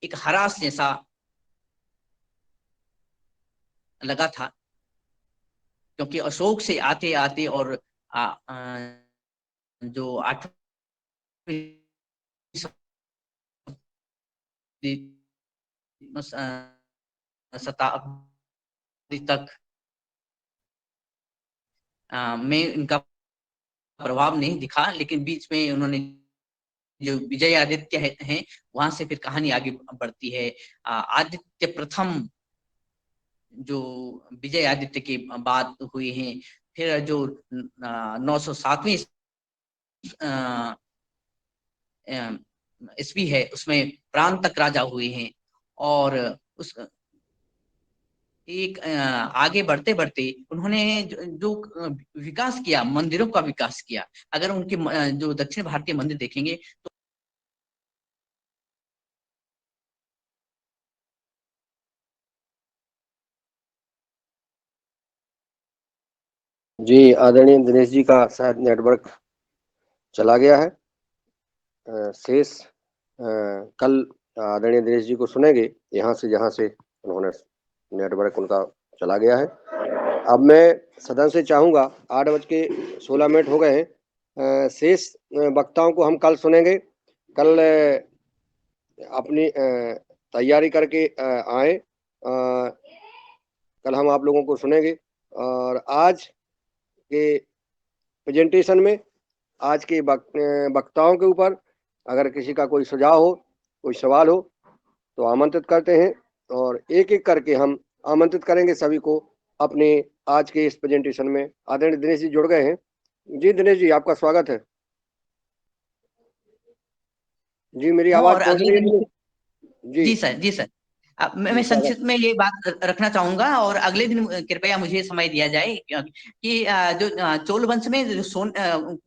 एक हरास जैसा लगा था, क्योंकि अशोक से आते आते और जो 8वीं शताब्दी तक में इनका प्रभाव नहीं दिखा, लेकिन बीच में उन्होंने जो विजय आदित्य हैं, वहां से फिर कहानी आगे बढ़ती है। आदित्य प्रथम जो विजय आदित्य के बाद हुए हैं, फिर जो 907वीं ईस्वी है, उसमें प्रांतक राजा हुए हैं। और उस एक आगे बढ़ते बढ़ते उन्होंने जो विकास किया, मंदिरों का विकास किया। अगर उनके जो दक्षिण भारतीय मंदिर देखेंगे तो जी, आदरणीय दिनेश जी का शायद नेटवर्क चला गया है। शेष कल आदरणीय दिनेश जी को सुनेंगे यहाँ से, जहाँ से उन्होंने नेटवर्क उनका चला गया है। अब मैं सदन से चाहूँगा, 8:16 हो गए हैं, शेष वक्ताओं को हम कल सुनेंगे। कल अपनी तैयारी करके आए, कल हम आप लोगों को सुनेंगे। और आज के प्रेजेंटेशन में, आज के वक्ताओं के ऊपर अगर किसी का कोई सुझाव हो, कोई सवाल हो, तो आमंत्रित करते हैं, और एक एक करके हम आमंत्रित करेंगे सभी को अपने आज के इस प्रेजेंटेशन में। आदरणीय दिनेश जी जुड़ गए हैं। जी दिनेश जी, आपका स्वागत है। जी, मेरी आवाज और पहुंच अगले रही है? दिन जी सर, जी सर, मैं संक्षिप्त में ये बात रखना चाहूंगा, और अगले दिन कृपया मुझे समय दिया जाए कि जो चोल वंश में जो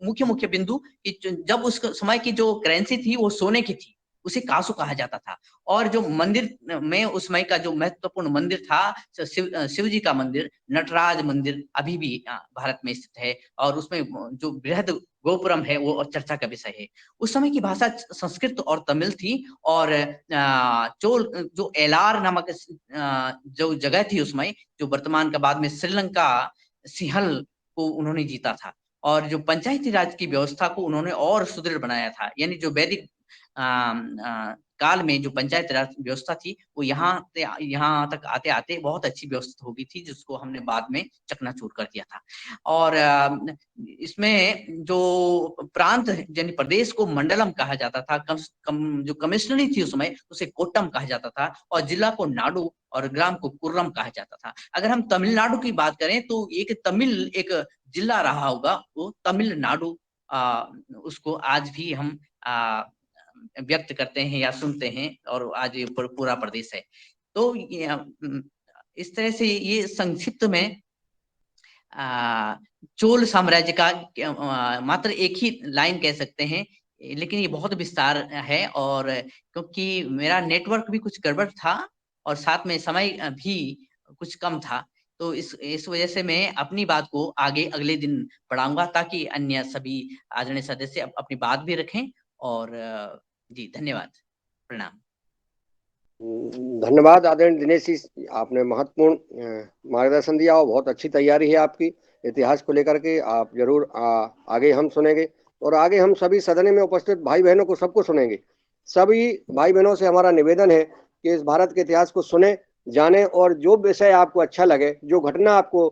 मुख्य मुख्य बिंदु, जब उस समय की जो करेंसी थी वो सोने की थी, उसे कासु कहा जाता था। और जो मंदिर में उस समय का जो महत्वपूर्ण मंदिर था, शिव जी का मंदिर, नटराज मंदिर, अभी भी भारत में स्थित है, और उसमें जो बृहद गोपुरम है वो चर्चा का विषय है। उस समय की भाषा संस्कृत और तमिल थी, और चोल जो एलार नामक जो जगह थी उसमें, जो वर्तमान का बाद में श्रीलंका, सिंहल को उन्होंने जीता था। और जो पंचायती राज की व्यवस्था को उन्होंने और सुदृढ़ बनाया था, यानी जो वैदिक काल में जो पंचायत राज व्यवस्था थी वो यहाँ तक आते आते बहुत अच्छी व्यवस्थित हो गई थी, जिसको हमने बाद में चकनाचूर कर दिया था। और इसमें जो प्रांत यानी प्रदेश को मंडलम कहा जाता था, जो कमिश्नरी थी उसमें उसे कोट्टम कहा जाता था, और जिला को नाडु और ग्राम को कुर्रम कहा जाता था। अगर हम तमिलनाडु की बात करें तो एक तमिल एक जिला रहा होगा, वो तमिलनाडु उसको आज भी हम व्यक्त करते हैं या सुनते हैं, और आज ये पूरा प्रदेश है। तो इस तरह से ये संक्षिप्त में चोल साम्राज्य का मात्र एक ही लाइन कह सकते हैं, लेकिन ये बहुत विस्तार है। और क्योंकि मेरा नेटवर्क भी कुछ गड़बड़ था और साथ में समय भी कुछ कम था, तो इस वजह से मैं अपनी बात को आगे अगले दिन बढ़ाऊंगा, ताकि अन्य सभी आदरणीय सदस्य अपनी बात भी रखें। और जी धन्यवाद, प्रणाम। धन्यवाद आदरणीय दिनेश जी, आपने महत्वपूर्ण मार्गदर्शन दिया, और बहुत अच्छी तैयारी है आपकी इतिहास को लेकर के। आप जरूर आगे हम सुनेंगे, और आगे हम सभी सदन में उपस्थित भाई बहनों को सबको सुनेंगे। सभी भाई बहनों से हमारा निवेदन है कि इस भारत के इतिहास को सुने, जाने, और जो विषय आपको अच्छा लगे, जो घटना आपको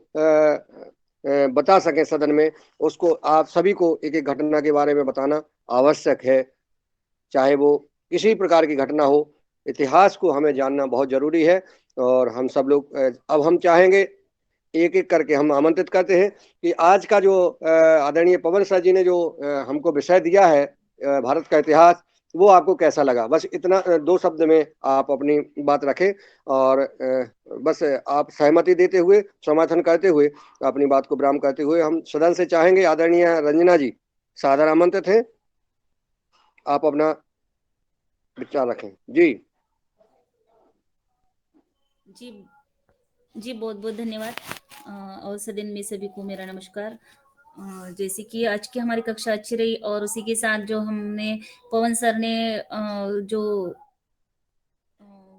बता सके सदन में, उसको आप सभी को एक एक घटना के बारे में बताना आवश्यक है। चाहे वो किसी प्रकार की घटना हो, इतिहास को हमें जानना बहुत जरूरी है। और हम सब लोग अब हम चाहेंगे एक एक करके हम आमंत्रित करते हैं कि आज का जो आदरणीय पवन सर जी ने जो हमको विषय दिया है भारत का इतिहास, वो आपको कैसा लगा? बस इतना 2 शब्द में आप अपनी बात रखें और बस आप सहमति देते हुए, समर्थन करते हुए, अपनी बात को विराम करते हुए हम सदन से चाहेंगे आदरणीय रंजना जी सादर आमंत्रित हैं, आप अपना विचार रखें। जी जी जी, बहुत बहुत धन्यवाद। और सदन में सभी को मेरा नमस्कार। जैसे कि आज की हमारी कक्षा अच्छी रही और उसी के साथ जो हमने पवन सर ने जो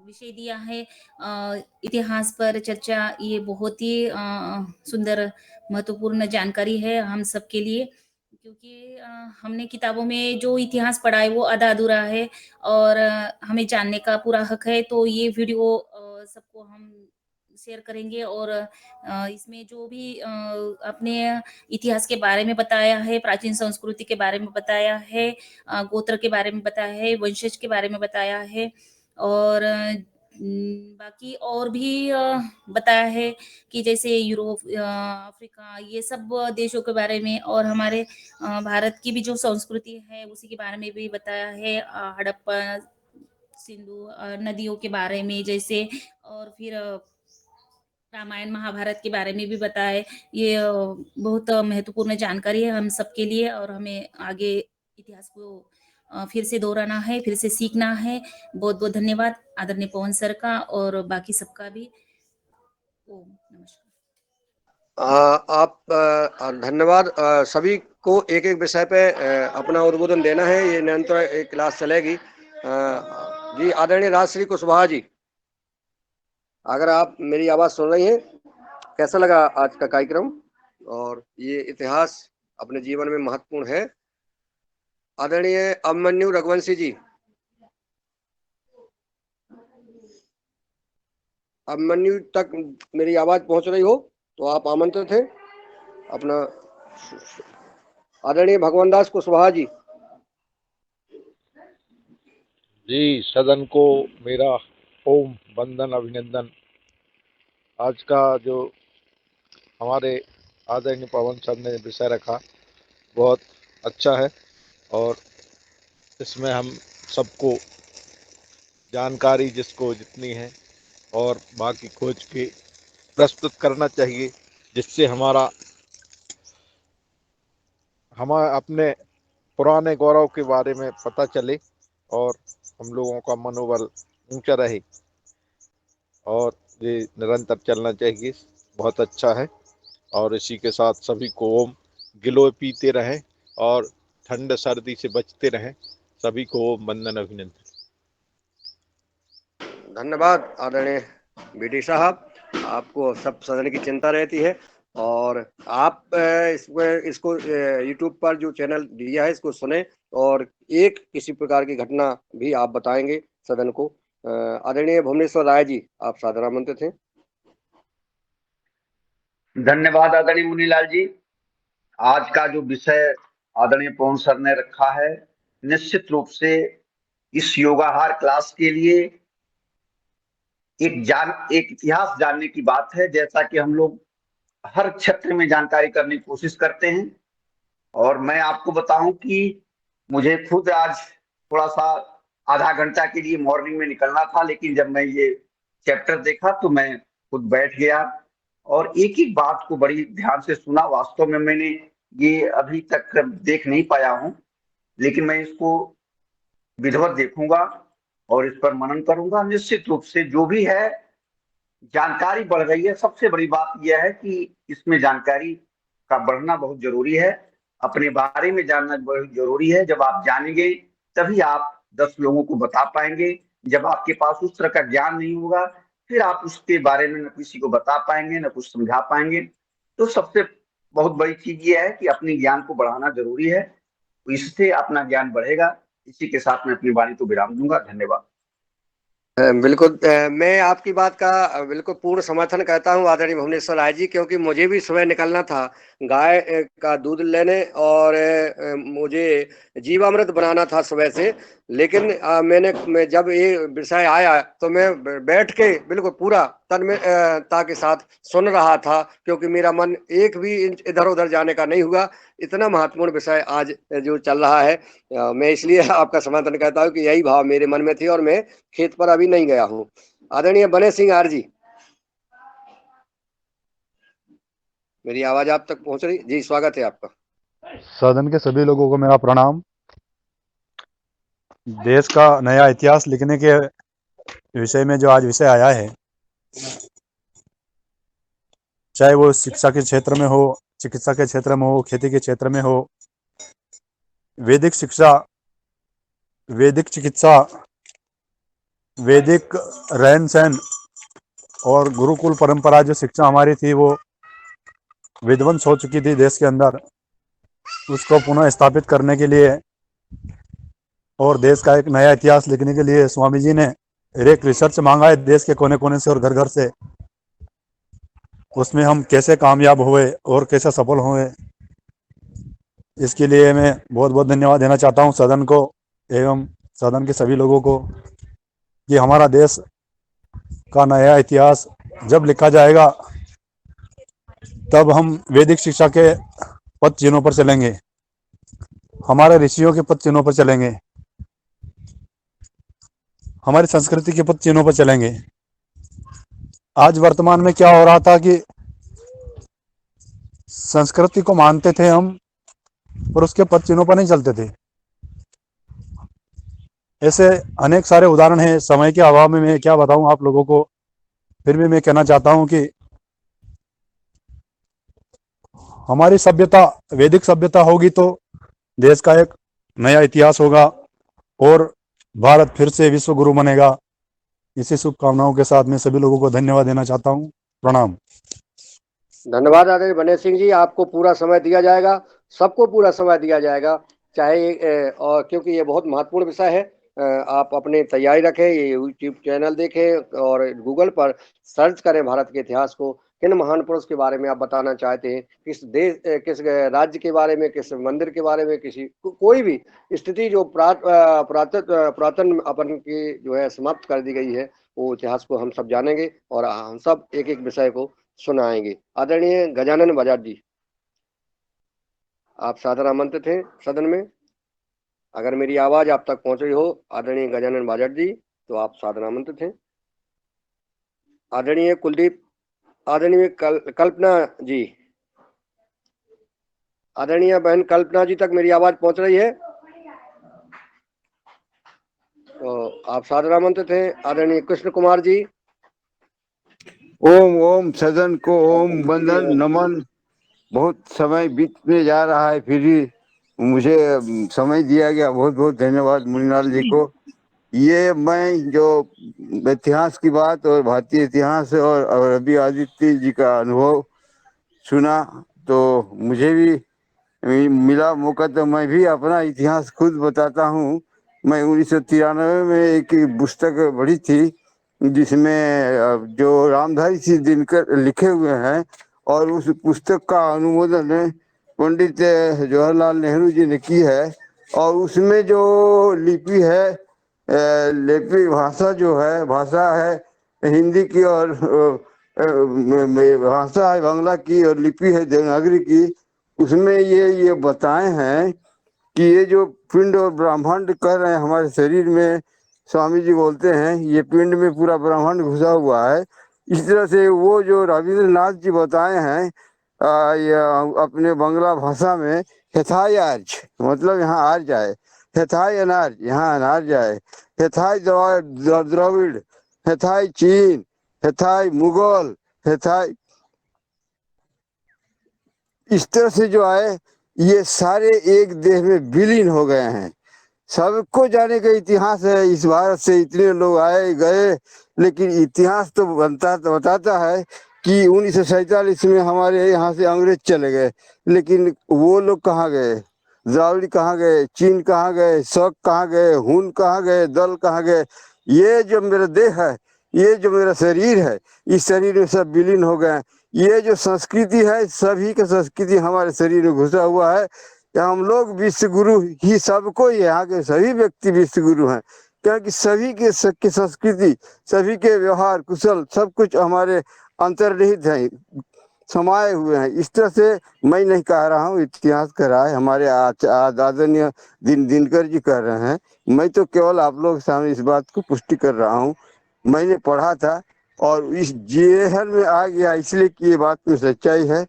विषय दिया है इतिहास पर चर्चा, ये बहुत ही सुंदर महत्वपूर्ण जानकारी है हम सबके लिए, क्योंकि हमने किताबों में जो इतिहास पढ़ा है वो आधा अधूरा है और हमें जानने का पूरा हक है। तो ये वीडियो सबको हम शेयर करेंगे और इसमें जो भी अपने इतिहास के बारे में बताया है, प्राचीन संस्कृति के बारे में बताया है, गोत्र के बारे में बताया है, वंशज के बारे में बताया है और बाकी और भी बताया है कि जैसे यूरोप, अफ्रीका, ये सब देशों के बारे में और हमारे भारत की भी जो संस्कृति है उसी के बारे में भी बताया है। हड़प्पा, सिंधु नदियों के बारे में जैसे, और फिर रामायण महाभारत के बारे में भी बताया है। ये बहुत महत्वपूर्ण जानकारी है हम सबके लिए और हमें आगे इतिहास को फिर से दोहराना है, फिर से सीखना है। बहुत बहुत धन्यवाद आदरणीय पवन सर का और बाकी सबका भी। ओम नमस्कार। आप धन्यवाद। सभी को एक एक विषय पे अपना उद्बोधन देना है, ये निरंतर एक क्लास चलेगी। जी आदरणीय राजश्री कुशवाहा जी, अगर आप मेरी आवाज सुन रही हैं, कैसा लगा आज का कार्यक्रम? और ये इतिहास अपने जीवन में महत्वपूर्ण है। आदरणीय अभिमन्यु रघुवंशी जी, अभिमन्यु तक मेरी आवाज पहुंच रही हो तो आप आमंत्रित हैं अपना। आदरणीय भगवान दास कुशवाहा जी। जी, सदन को मेरा ओम वंदन अभिनंदन। आज का जो हमारे आदरणीय पवन सर ने विषय रखा बहुत अच्छा है और इसमें हम सबको जानकारी जिसको जितनी है और बाकी खोज के प्रस्तुत करना चाहिए, जिससे हमें अपने पुराने गौरव के बारे में पता चले और हम लोगों का मनोबल ऊंचा रहे और ये निरंतर चलना चाहिए। बहुत अच्छा है और इसी के साथ सभी को ओम, गिलोय पीते रहें और ठंड सर्दी से बचते रहें। सभी को ओम वंदन अभिनंदन। धन्यवाद आदरणीय बीडी साहब, आपको सब सदन की चिंता रहती है और आप इसको यूट्यूब पर जो चैनल दिया है इसको सुने और एक किसी प्रकार की घटना भी आप बताएंगे सदन को। आदरणीय भुवनेश्वर राय जी, आप सादर आमंत्रित हैं। धन्यवाद आदरणीय मुनीलाल जी। आज का जो विषय आदरणीय पवन सर ने रखा है, निश्चित रूप से इस योगाहार क्लास के लिए एक इतिहास जानने की बात है। जैसा कि हम लोग हर क्षेत्र में जानकारी करने की कोशिश करते हैं और मैं आपको बताऊं कि मुझे खुद आज थोड़ा सा आधा घंटा के लिए मॉर्निंग में निकलना था, लेकिन जब मैं ये चैप्टर देखा तो मैं खुद बैठ गया और एक एक बात को बड़ी ध्यान से सुना। वास्तव में मैंने ये अभी तक देख नहीं पाया हूं, लेकिन मैं इसको विधिवत देखूंगा और इस पर मनन करूंगा। निश्चित रूप से जो भी है जानकारी बढ़ रही है। सबसे बड़ी बात यह है कि इसमें जानकारी का बढ़ना बहुत जरूरी है। अपने बारे में जानना बहुत जरूरी है। जब आप जानेंगे तभी आप 10 लोगों को बता पाएंगे। जब आपके पास उस तरह का ज्ञान नहीं होगा फिर आप उसके बारे में न किसी को बता पाएंगे न कुछ समझा पाएंगे। तो सबसे बहुत बड़ी चीज ये है कि अपने ज्ञान को बढ़ाना जरूरी है, तो इससे अपना ज्ञान बढ़ेगा। इसी के साथ मैं अपनी वाणी को विराम दूंगा। धन्यवाद। बिल्कुल मैं आपकी बात का बिल्कुल पूर्ण समर्थन करता हूँ आदरणीय भुवनेश्वर राय जी, क्योंकि मुझे भी सुबह निकलना था गाय का दूध लेने और मुझे जीवामृत बनाना था सुबह से। लेकिन मैं जब ये विषय आया तो मैं बैठ के बिल्कुल पूरा तन्मयता के साथ सुन रहा था, क्योंकि मेरा मन एक भी इंच इधर उधर जाने का नहीं हुआ। इतना महत्वपूर्ण विषय आज जो चल रहा है, मैं इसलिए आपका समर्थन करता हूँ कि यही भाव मेरे मन में थे और मैं खेत पर अभी नहीं गया हूँ। आदरणीय बने सिंह आर जी, मेरी आवाज आप तक पहुंच रही? जी, स्वागत है आपका। सदन के सभी लोगों को मेरा प्रणाम। देश का नया इतिहास लिखने के विषय में जो आज विषय आया है, चाहे वो शिक्षा के क्षेत्र में हो, चिकित्सा के क्षेत्र में हो, खेती के क्षेत्र में हो, वैदिक शिक्षा, वैदिक चिकित्सा, वैदिक रहन सहन और गुरुकुल परंपरा जो शिक्षा हमारी थी वो विध्वंस हो चुकी थी देश के अंदर, उसको पुनः स्थापित करने के लिए और देश का एक नया इतिहास लिखने के लिए स्वामी जी ने एक रिसर्च मांगा है देश के कोने कोने से और घर घर से। उसमें हम कैसे कामयाब हुए और कैसे सफल हुए, इसके लिए मैं बहुत बहुत धन्यवाद देना चाहता हूं सदन को एवं सदन के सभी लोगों को कि हमारा देश का नया इतिहास जब लिखा जाएगा तब हम वैदिक शिक्षा के पद चिन्हों पर चलेंगे, हमारे ऋषियों के पद चिन्हों पर चलेंगे, हमारी संस्कृति के पद चिन्हों पर चलेंगे। आज वर्तमान में क्या हो रहा था कि संस्कृति को मानते थे हम पर उसके पद चिन्हों पर नहीं चलते थे। ऐसे अनेक सारे उदाहरण हैं, समय के अभाव में मैं क्या बताऊं आप लोगों को। फिर भी मैं कहना चाहता हूं कि हमारी सभ्यता वैदिक सभ्यता होगी तो देश का एक नया इतिहास होगा और भारत फिर से विश्व गुरु बनेगा। इसी शुभकामनाओं के साथ मैं सभी लोगों को धन्यवाद देना चाहता हूं। प्रणाम। धन्यवाद आदरणीय बने सिंह जी, आपको पूरा समय दिया जाएगा, सबको पूरा समय दिया जाएगा, चाहे और क्योंकि ये बहुत महत्वपूर्ण विषय है। आप अपनी तैयारी रखें, ये यूट्यूब चैनल देखें और गूगल पर सर्च करें भारत के इतिहास को। किन महान पुरुष के बारे में आप बताना चाहते हैं, किस देश किस राज्य के बारे में, किस मंदिर के बारे में, किसी कोई भी स्थिति जो पुरातन अपन की जो है समाप्त कर दी गई है, वो इतिहास को हम सब जानेंगे और हम सब एक एक विषय को सुनाएंगे। आदरणीय गजानन बजाज जी, आप सादर आमंत्रित हैं सदन में। अगर मेरी आवाज आप तक पहुंच रही हो आदरणीय गजानन बजाज जी, तो आप सादर आमंत्रित हैं। आदरणीय कुलदीप, आदरणीय कल्पना जी, आदरणीय बहन कल्पना जी तक मेरी आवाज पहुंच रही है तो आप सादर आमंत्रित हैं। आदरणीय कृष्ण कुमार जी। ओम ओम सदन को ओम वंदन नमन। बहुत समय बीतने जा रहा है, फिर भी मुझे समय दिया गया, बहुत बहुत धन्यवाद मुनिलाल जी को। ये मैं जो इतिहास की बात और भारतीय इतिहास और अभी आदित्य जी का अनुभव सुना तो मुझे भी मिला मौका, तो मैं भी अपना इतिहास खुद बताता हूँ। मैं 1993 में एक पुस्तक पढ़ी थी जिसमें जो रामधारी सिंह दिनकर लिखे हुए हैं, और उस पुस्तक का अनुमोदन पंडित जवाहरलाल नेहरू जी ने की है। और उसमें जो लिपि है, लिपि भाषा जो है, भाषा है हिंदी की और भाषा है बांग्ला की और लिपि है देवनागरी की। उसमें ये बताए हैं कि ये जो पिंड और ब्रह्मांड कर रहे हैं हमारे शरीर में, स्वामी जी बोलते हैं ये पिंड में पूरा ब्रह्मांड घुसा हुआ है। इस तरह से वो जो रविंद्रनाथ जी बताए हैं ये अपने बांग्ला भाषा में हेथाई आर्ज, मतलब यहाँ आर्ज आए, हेथाई अनार्ज, यहाँ अनार्ज आए, हेथाई द्रविड़, हेथाई चीन, हेथाई मुगल, हेथाई, इस तरह से जो आए ये सारे एक देह में विलीन हो गए हैं। सबको जाने का इतिहास है, इस भारत से इतने लोग आए गए, लेकिन इतिहास तो बताता है कि 1947 में हमारे यहाँ से अंग्रेज चले गए, लेकिन वो लोग कहाँ गए, द्राविड़ कहाँ गए, चीन कहाँ गए, शक कहाँ गए, हुन कहाँ गए, दल कहाँ गए, ये जो मेरा देह है, ये जो मेरा शरीर है, इस शरीर में सब विलीन हो गए हैं। ये जो संस्कृति है, सभी का संस्कृति हमारे शरीर में घुसा हुआ है। हम लोग विश्व गुरु ही सबको, यहाँ के सभी व्यक्ति विश्व गुरु हैं, क्योंकि सभी के संस्कृति, सभी के व्यवहार कुशल सब कुछ हमारे अंतर्निहित है, समाये हुए हैं। इस तरह से मैं नहीं कह रहा हूँ, इतिहास कह रहा है, हमारे आदरणीय दिनकर जी कह रहे हैं। मैं तो केवल आप लोग के सामने इस बात को पुष्टि कर रहा हूँ। मैंने पढ़ा था और इस जेहन में आ गया, इसलिए कि ये बात में सच्चाई है।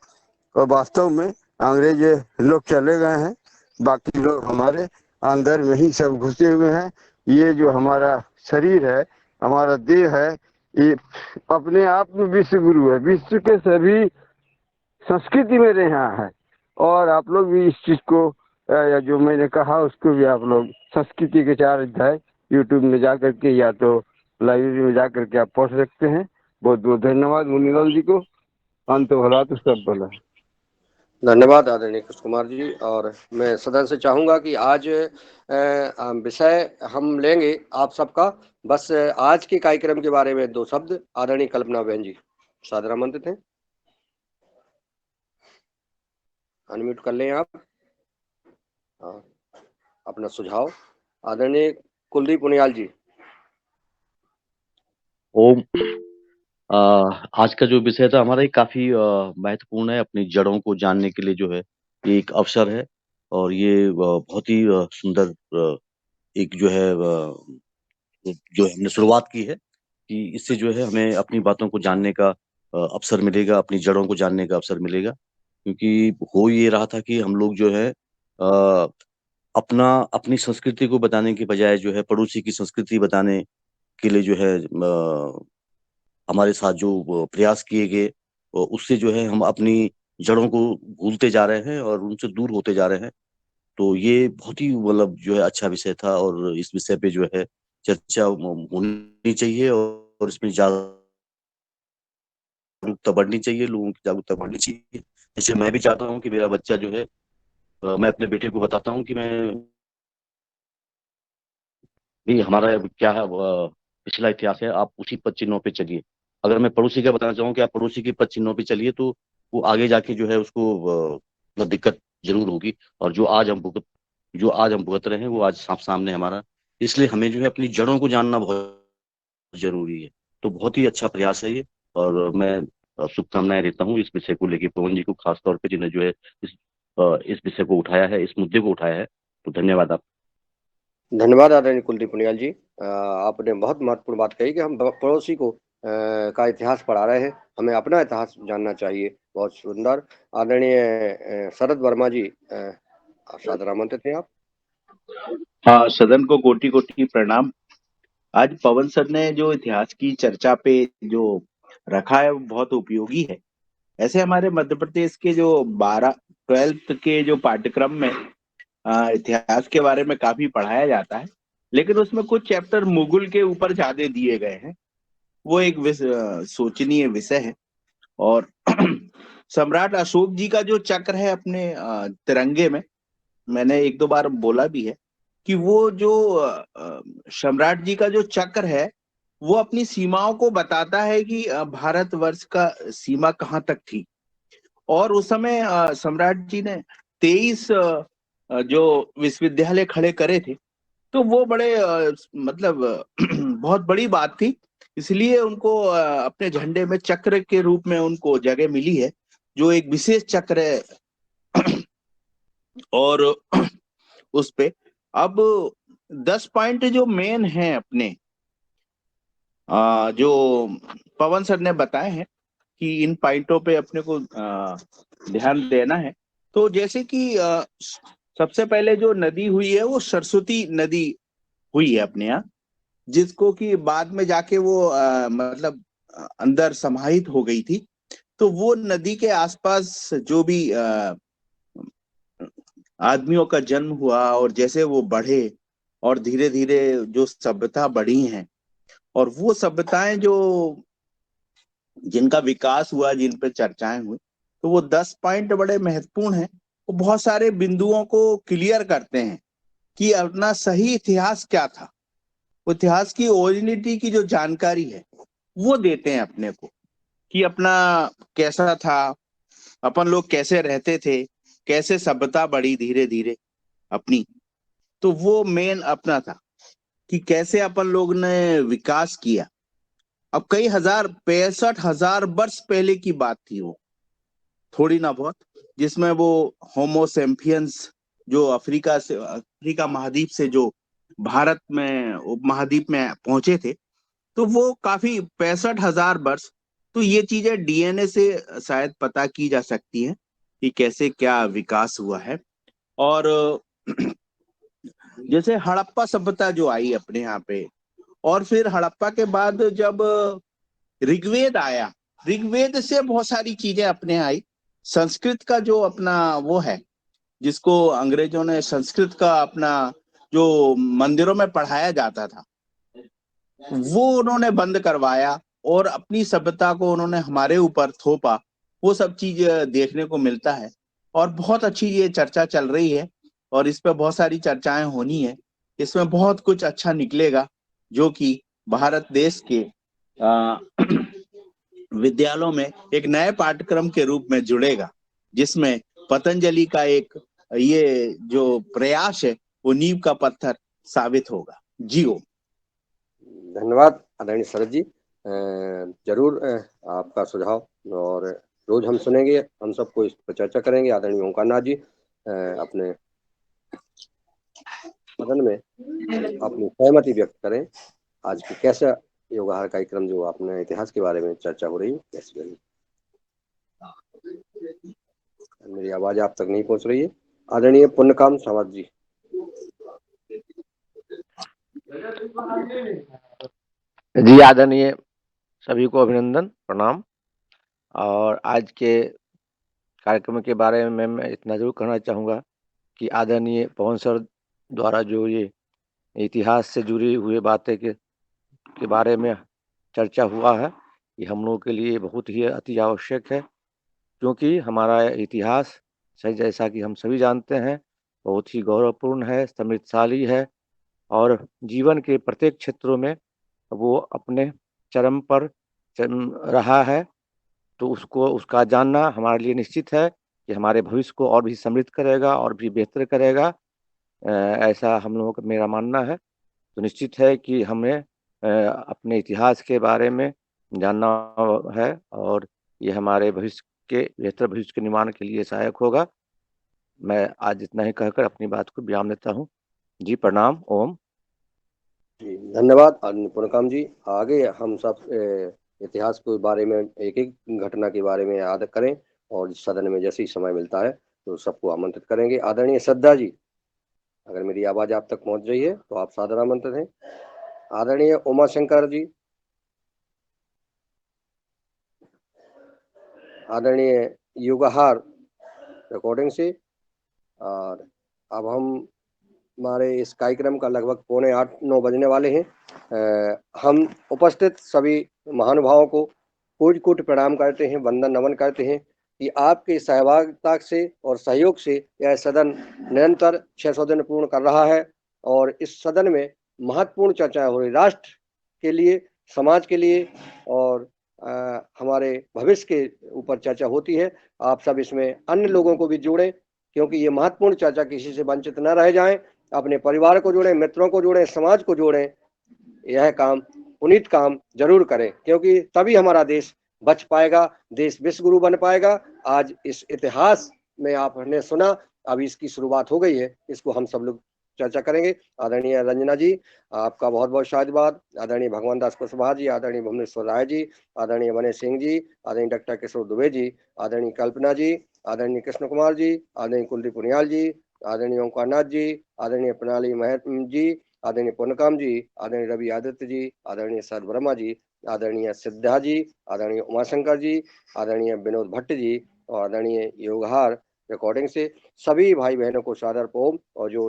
और वास्तव में अंग्रेज लोग चले गए हैं, बाकी लोग हमारे अंदर में ही सब घुसे हुए हैं। ये जो हमारा शरीर है, हमारा देह है, ये अपने आप में विश्व गुरु है, विश्व के सभी संस्कृति में रहा है। और आप लोग भी इस चीज को, या जो मैंने कहा उसको भी आप लोग संस्कृति के 4 अध्याय यूट्यूब में जा करके या तो लाइब्रेरी में जा करके आप पढ़ सकते हैं। बहुत बहुत धन्यवाद मुनीलाल जी को। अंत भला तो सब भला। धन्यवाद आदरणीय कृष्ण कुमार जी। और मैं सदन से चाहूंगा कि आज विषय हम लेंगे आप सबका, बस आज के कार्यक्रम के बारे में 2 शब्द आदरणीय कल्पना बहन जी सादर आमंत्रित हैं। अनम्यूट कर लें आप अपना सुझाव। आदरणीय कुलदीप पुनियाल जी। ओम। आज का जो विषय था हमारा, ये काफी महत्वपूर्ण है। अपनी जड़ों को जानने के लिए जो है ये एक अवसर है, और ये बहुत ही सुंदर एक जो है जो हमने शुरुआत की है कि इससे जो है हमें अपनी बातों को जानने का अवसर मिलेगा, अपनी जड़ों को जानने का अवसर मिलेगा। क्योंकि हो ये रहा था कि हम लोग जो है अपनी संस्कृति को बताने के बजाय जो है पड़ोसी की संस्कृति बताने के लिए जो है हमारे साथ जो प्रयास किए गए, उससे जो है हम अपनी जड़ों को भूलते जा रहे हैं और उनसे दूर होते जा रहे हैं। तो ये बहुत ही मतलब जो है अच्छा विषय था, और इस विषय पे जो है चर्चा होनी चाहिए, और इसमें जागरूकता बढ़नी चाहिए, लोगों की जागरूकता बढ़नी चाहिए। जैसे मैं भी चाहता हूँ कि मेरा बच्चा जो है, मैं अपने बेटे को बताता हूँ कि नहीं, हमारा क्या है पिछला इतिहास है, आप उसी पद चिन्हों पे चलिए। अगर मैं पड़ोसी का बताना चाहूँ कि आप पड़ोसी के पद चिन्हों पे चलिए, तो वो आगे जाके जो है उसको दिक्कत जरूर होगी। और जो आज हम भुगत रहे हैं वो आज सामने हमारा। इसलिए हमें जो है अपनी जड़ों को जानना बहुत जरूरी है। तो बहुत ही अच्छा प्रयास है ये, और मैं शुभकामनाएं देता हूँ इस विषय को लेकर पवन जी को, खासतौर पे जिन्हें जो है इस विषय को उठाया है, इस मुद्दे को उठाया है। तो धन्यवाद आप। धन्यवाद आदरणीय कुलदीप पुनियाल जी। आपने बहुत महत्वपूर्ण बात कही कि हम पड़ोसी को का इतिहास पढ़ा रहे हैं, हमें अपना इतिहास जानना चाहिए। बहुत सुंदर। आदरणीय शरद वर्मा जी सादर आमंत्रित हैं आप। हाँ, सदन को कोटि कोटि प्रणाम। आज पवन सर ने जो इतिहास की चर्चा पे जो रखा है वो बहुत उपयोगी है। ऐसे हमारे मध्य प्रदेश के जो 12th के जो पाठ्यक्रम में इतिहास के बारे में काफी पढ़ाया जाता है, लेकिन उसमें कुछ चैप्टर मुगल के ऊपर ज्यादा दिए गए हैं। वो एक सोचनीय विषय है। और सम्राट अशोक जी का जो चक्र है अपने तिरंगे में, मैंने 1-2 बार बोला भी है कि वो जो सम्राट जी का जो चक्र है वो अपनी सीमाओं को बताता है कि भारतवर्ष का सीमा कहाँ तक थी। और उस समय सम्राट जी ने 23 जो विश्वविद्यालय खड़े करे थे, तो वो बड़े मतलब बहुत बड़ी बात थी। इसलिए उनको अपने झंडे में चक्र के रूप में उनको जगह मिली है, जो एक विशेष चक्र है। और उस पे अब 10 पॉइंट जो मेन हैं अपने, जो पवन सर ने बताए हैं कि इन पॉइंटों पे अपने को ध्यान देना है। तो जैसे कि सबसे पहले जो नदी हुई है वो सरस्वती नदी हुई है अपने यहाँ, जिसको कि बाद में जाके वो मतलब अंदर समाहित हो गई थी। तो वो नदी के आसपास जो भी आदमियों का जन्म हुआ, और जैसे वो बढ़े और धीरे धीरे जो सभ्यता बढ़ी हैं, और वो सभ्यताएं जो जिनका विकास हुआ, जिन पर चर्चाएं हुई, तो वो 10 पॉइंट बड़े महत्वपूर्ण हैं। वो बहुत सारे बिंदुओं को क्लियर करते हैं कि अपना सही इतिहास क्या था। इतिहास की ओरिजिनिटी की जो जानकारी है वो देते हैं अपने को, कि अपना कैसा था, अपन लोग कैसे रहते थे, कैसे सभ्यता बढ़ी धीरे धीरे अपनी। तो वो मेन अपना था कि कैसे अपन लोग ने विकास किया। अब कई हजार 65,000 वर्ष पहले की बात थी वो, थोड़ी ना बहुत, जिसमें वो होमोसेम्पियंस जो अफ्रीका महाद्वीप से जो भारत में उपमहाद्वीप में पहुंचे थे, तो वो काफी 65,000 वर्ष। तो ये चीजें डीएनए से शायद पता की जा सकती हैं कि कैसे क्या विकास हुआ है। और जैसे हड़प्पा सभ्यता जो आई अपने यहाँ पे, और फिर हड़प्पा के बाद जब ऋग्वेद आया, ऋग्वेद से बहुत सारी चीजें अपने आई। संस्कृत का जो अपना वो है, जिसको अंग्रेजों ने संस्कृत का अपना जो मंदिरों में पढ़ाया जाता था, वो उन्होंने बंद करवाया और अपनी सभ्यता को उन्होंने हमारे ऊपर थोपा। वो सब चीज देखने को मिलता है और बहुत अच्छी ये चर्चा चल रही है और इस पे बहुत सारी चर्चाएं होनी है। इसमें बहुत कुछ अच्छा निकलेगा जो कि भारत देश के विद्यालयों में एक नए पाठ्यक्रम के रूप में जुड़ेगा, जिसमें पतंजलि का एक ये जो प्रयास है वो नींव का पत्थर साबित होगा। जी ओम। धन्यवाद आदरणीय शरद जी। जरूर आपका सुझाव और रोज हम सुनेंगे, हम सबको इस पर चर्चा करेंगे। आदरणीय ओंकार नाथ जी अपने सदन में अपनी सहमति व्यक्त करें। आज की कैसा योगाहार कार्यक्रम जो आपने इतिहास के बारे में चर्चा हो रही है कैसी रही? मेरी आवाज आप तक नहीं पहुंच रही है। आदरणीय पुण्यकाम सावंत जी। जी आदरणीय सभी को अभिनंदन प्रणाम। और आज के कार्यक्रम के बारे में मैं इतना जरूर कहना चाहूँगा कि आदरणीय पवन सर द्वारा जो ये इतिहास से जुड़ी हुई बातें के बारे में चर्चा हुआ है, ये हम लोगों के लिए बहुत ही अति आवश्यक है, क्योंकि हमारा इतिहास सही जैसा कि हम सभी जानते हैं बहुत ही गौरवपूर्ण है, समृद्धशाली है और जीवन के प्रत्येक क्षेत्रों में वो अपने चरम पर रहा है। तो उसका जानना हमारे लिए निश्चित है कि हमारे भविष्य को और भी समृद्ध करेगा और भी बेहतर करेगा, ऐसा हम लोगों का मेरा मानना है। तो निश्चित है कि हमें अपने इतिहास के बारे में जानना है और ये हमारे भविष्य के बेहतर भविष्य के निर्माण के लिए सहायक होगा। मैं आज इतना ही कहकर अपनी बात को विराम देता हूँ। जी प्रणाम। ओम। जी धन्यवाद पुण्यकाम जी। आगे हम सब इतिहास के बारे में एक एक घटना के बारे में याद करें और सदन में जैसे ही समय मिलता है तो सबको आमंत्रित करेंगे। आदरणीय श्रद्धा जी, अगर मेरी आवाज आप तक पहुंच रही है तो आप सादर आमंत्रित हैं। आदरणीय उमा शंकर जी, आदरणीय युगाहार रिकॉर्डिंग से। और अब हम हमारे इस कार्यक्रम का लगभग 7:45-9 बजने वाले हैं। हम उपस्थित सभी महानुभावों को कोटि कोटि प्रणाम करते हैं, वंदन नमन करते हैं कि आपके सहभागिता से और सहयोग से यह सदन निरंतर 600 दिन पूर्ण कर रहा है और इस सदन में महत्वपूर्ण चर्चा हो रही, राष्ट्र के लिए, समाज के लिए और हमारे भविष्य के ऊपर चर्चा होती है। आप सब इसमें अन्य लोगों को भी जोड़ें, क्योंकि ये महत्वपूर्ण चर्चा किसी से वंचित न रह जाएं। अपने परिवार को जोड़ें, मित्रों को जोड़ें, समाज को जोड़ें। यह काम पुनीत काम जरूर करें, क्योंकि तभी हमारा देश बच पाएगा, देश विश्व गुरु बन पाएगा। आज इस इतिहास में आपने सुना, अभी इसकी शुरुआत हो गई है, इसको हम सब लोग चर्चा करेंगे। आदरणीय रंजना जी, आपका बहुत बहुत शायदबाद। आदरणीय भगवान दास कुशवाहा जी, आदरणीय भुवनेश्वर राय जी, आदरणीय वनय सिंह जी, आदरणीय डॉक्टर किशोर दुबे जी, आदरणीय कल्पना जी, आदरणीय कृष्ण कुमार जी, आदरणीय कुलदीप पुनियाल जी, आदरणीय ओंकार नाथ जी, आदरणीय प्रणाली महत्व जी, आदरणीय पुण्यकाम जी, आदरणीय रवि आदित्य जी, आदरणीय सद वर्मा जी, आदरणीय सिद्धा जी, आदरणीय उमाशंकर जी, आदरणीय विनोद भट्ट जी और आदरणीय योगहार रिकॉर्डिंग से सभी भाई बहनों को सादर प्रणाम और जो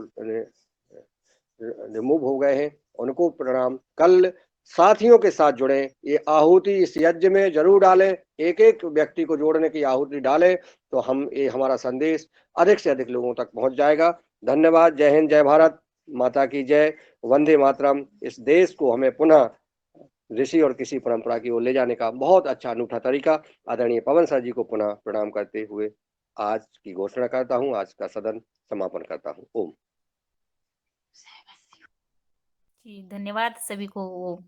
रिमूव हो गए हैं उनको प्रणाम। कल साथियों के साथ जुड़े, ये आहुति इस यज्ञ में जरूर डालें, एक एक व्यक्ति को जोड़ने की आहुति डालें तो हम ये हमारा संदेश अधिक से अधिक लोगों तक पहुंच जाएगा। धन्यवाद। जय हिंद, जय भारत। माता की जय, वंदे मातरम। इस देश को हमें पुनः ऋषि और किसी परंपरा की ओर ले जाने का बहुत अच्छा अनूठा तरीका आदरणीय पवन सर जी को पुनः प्रणाम करते हुए आज की घोषणा करता हूं, आज का सदन समापन करता हूं। ओम। जी, धन्यवाद सभी को।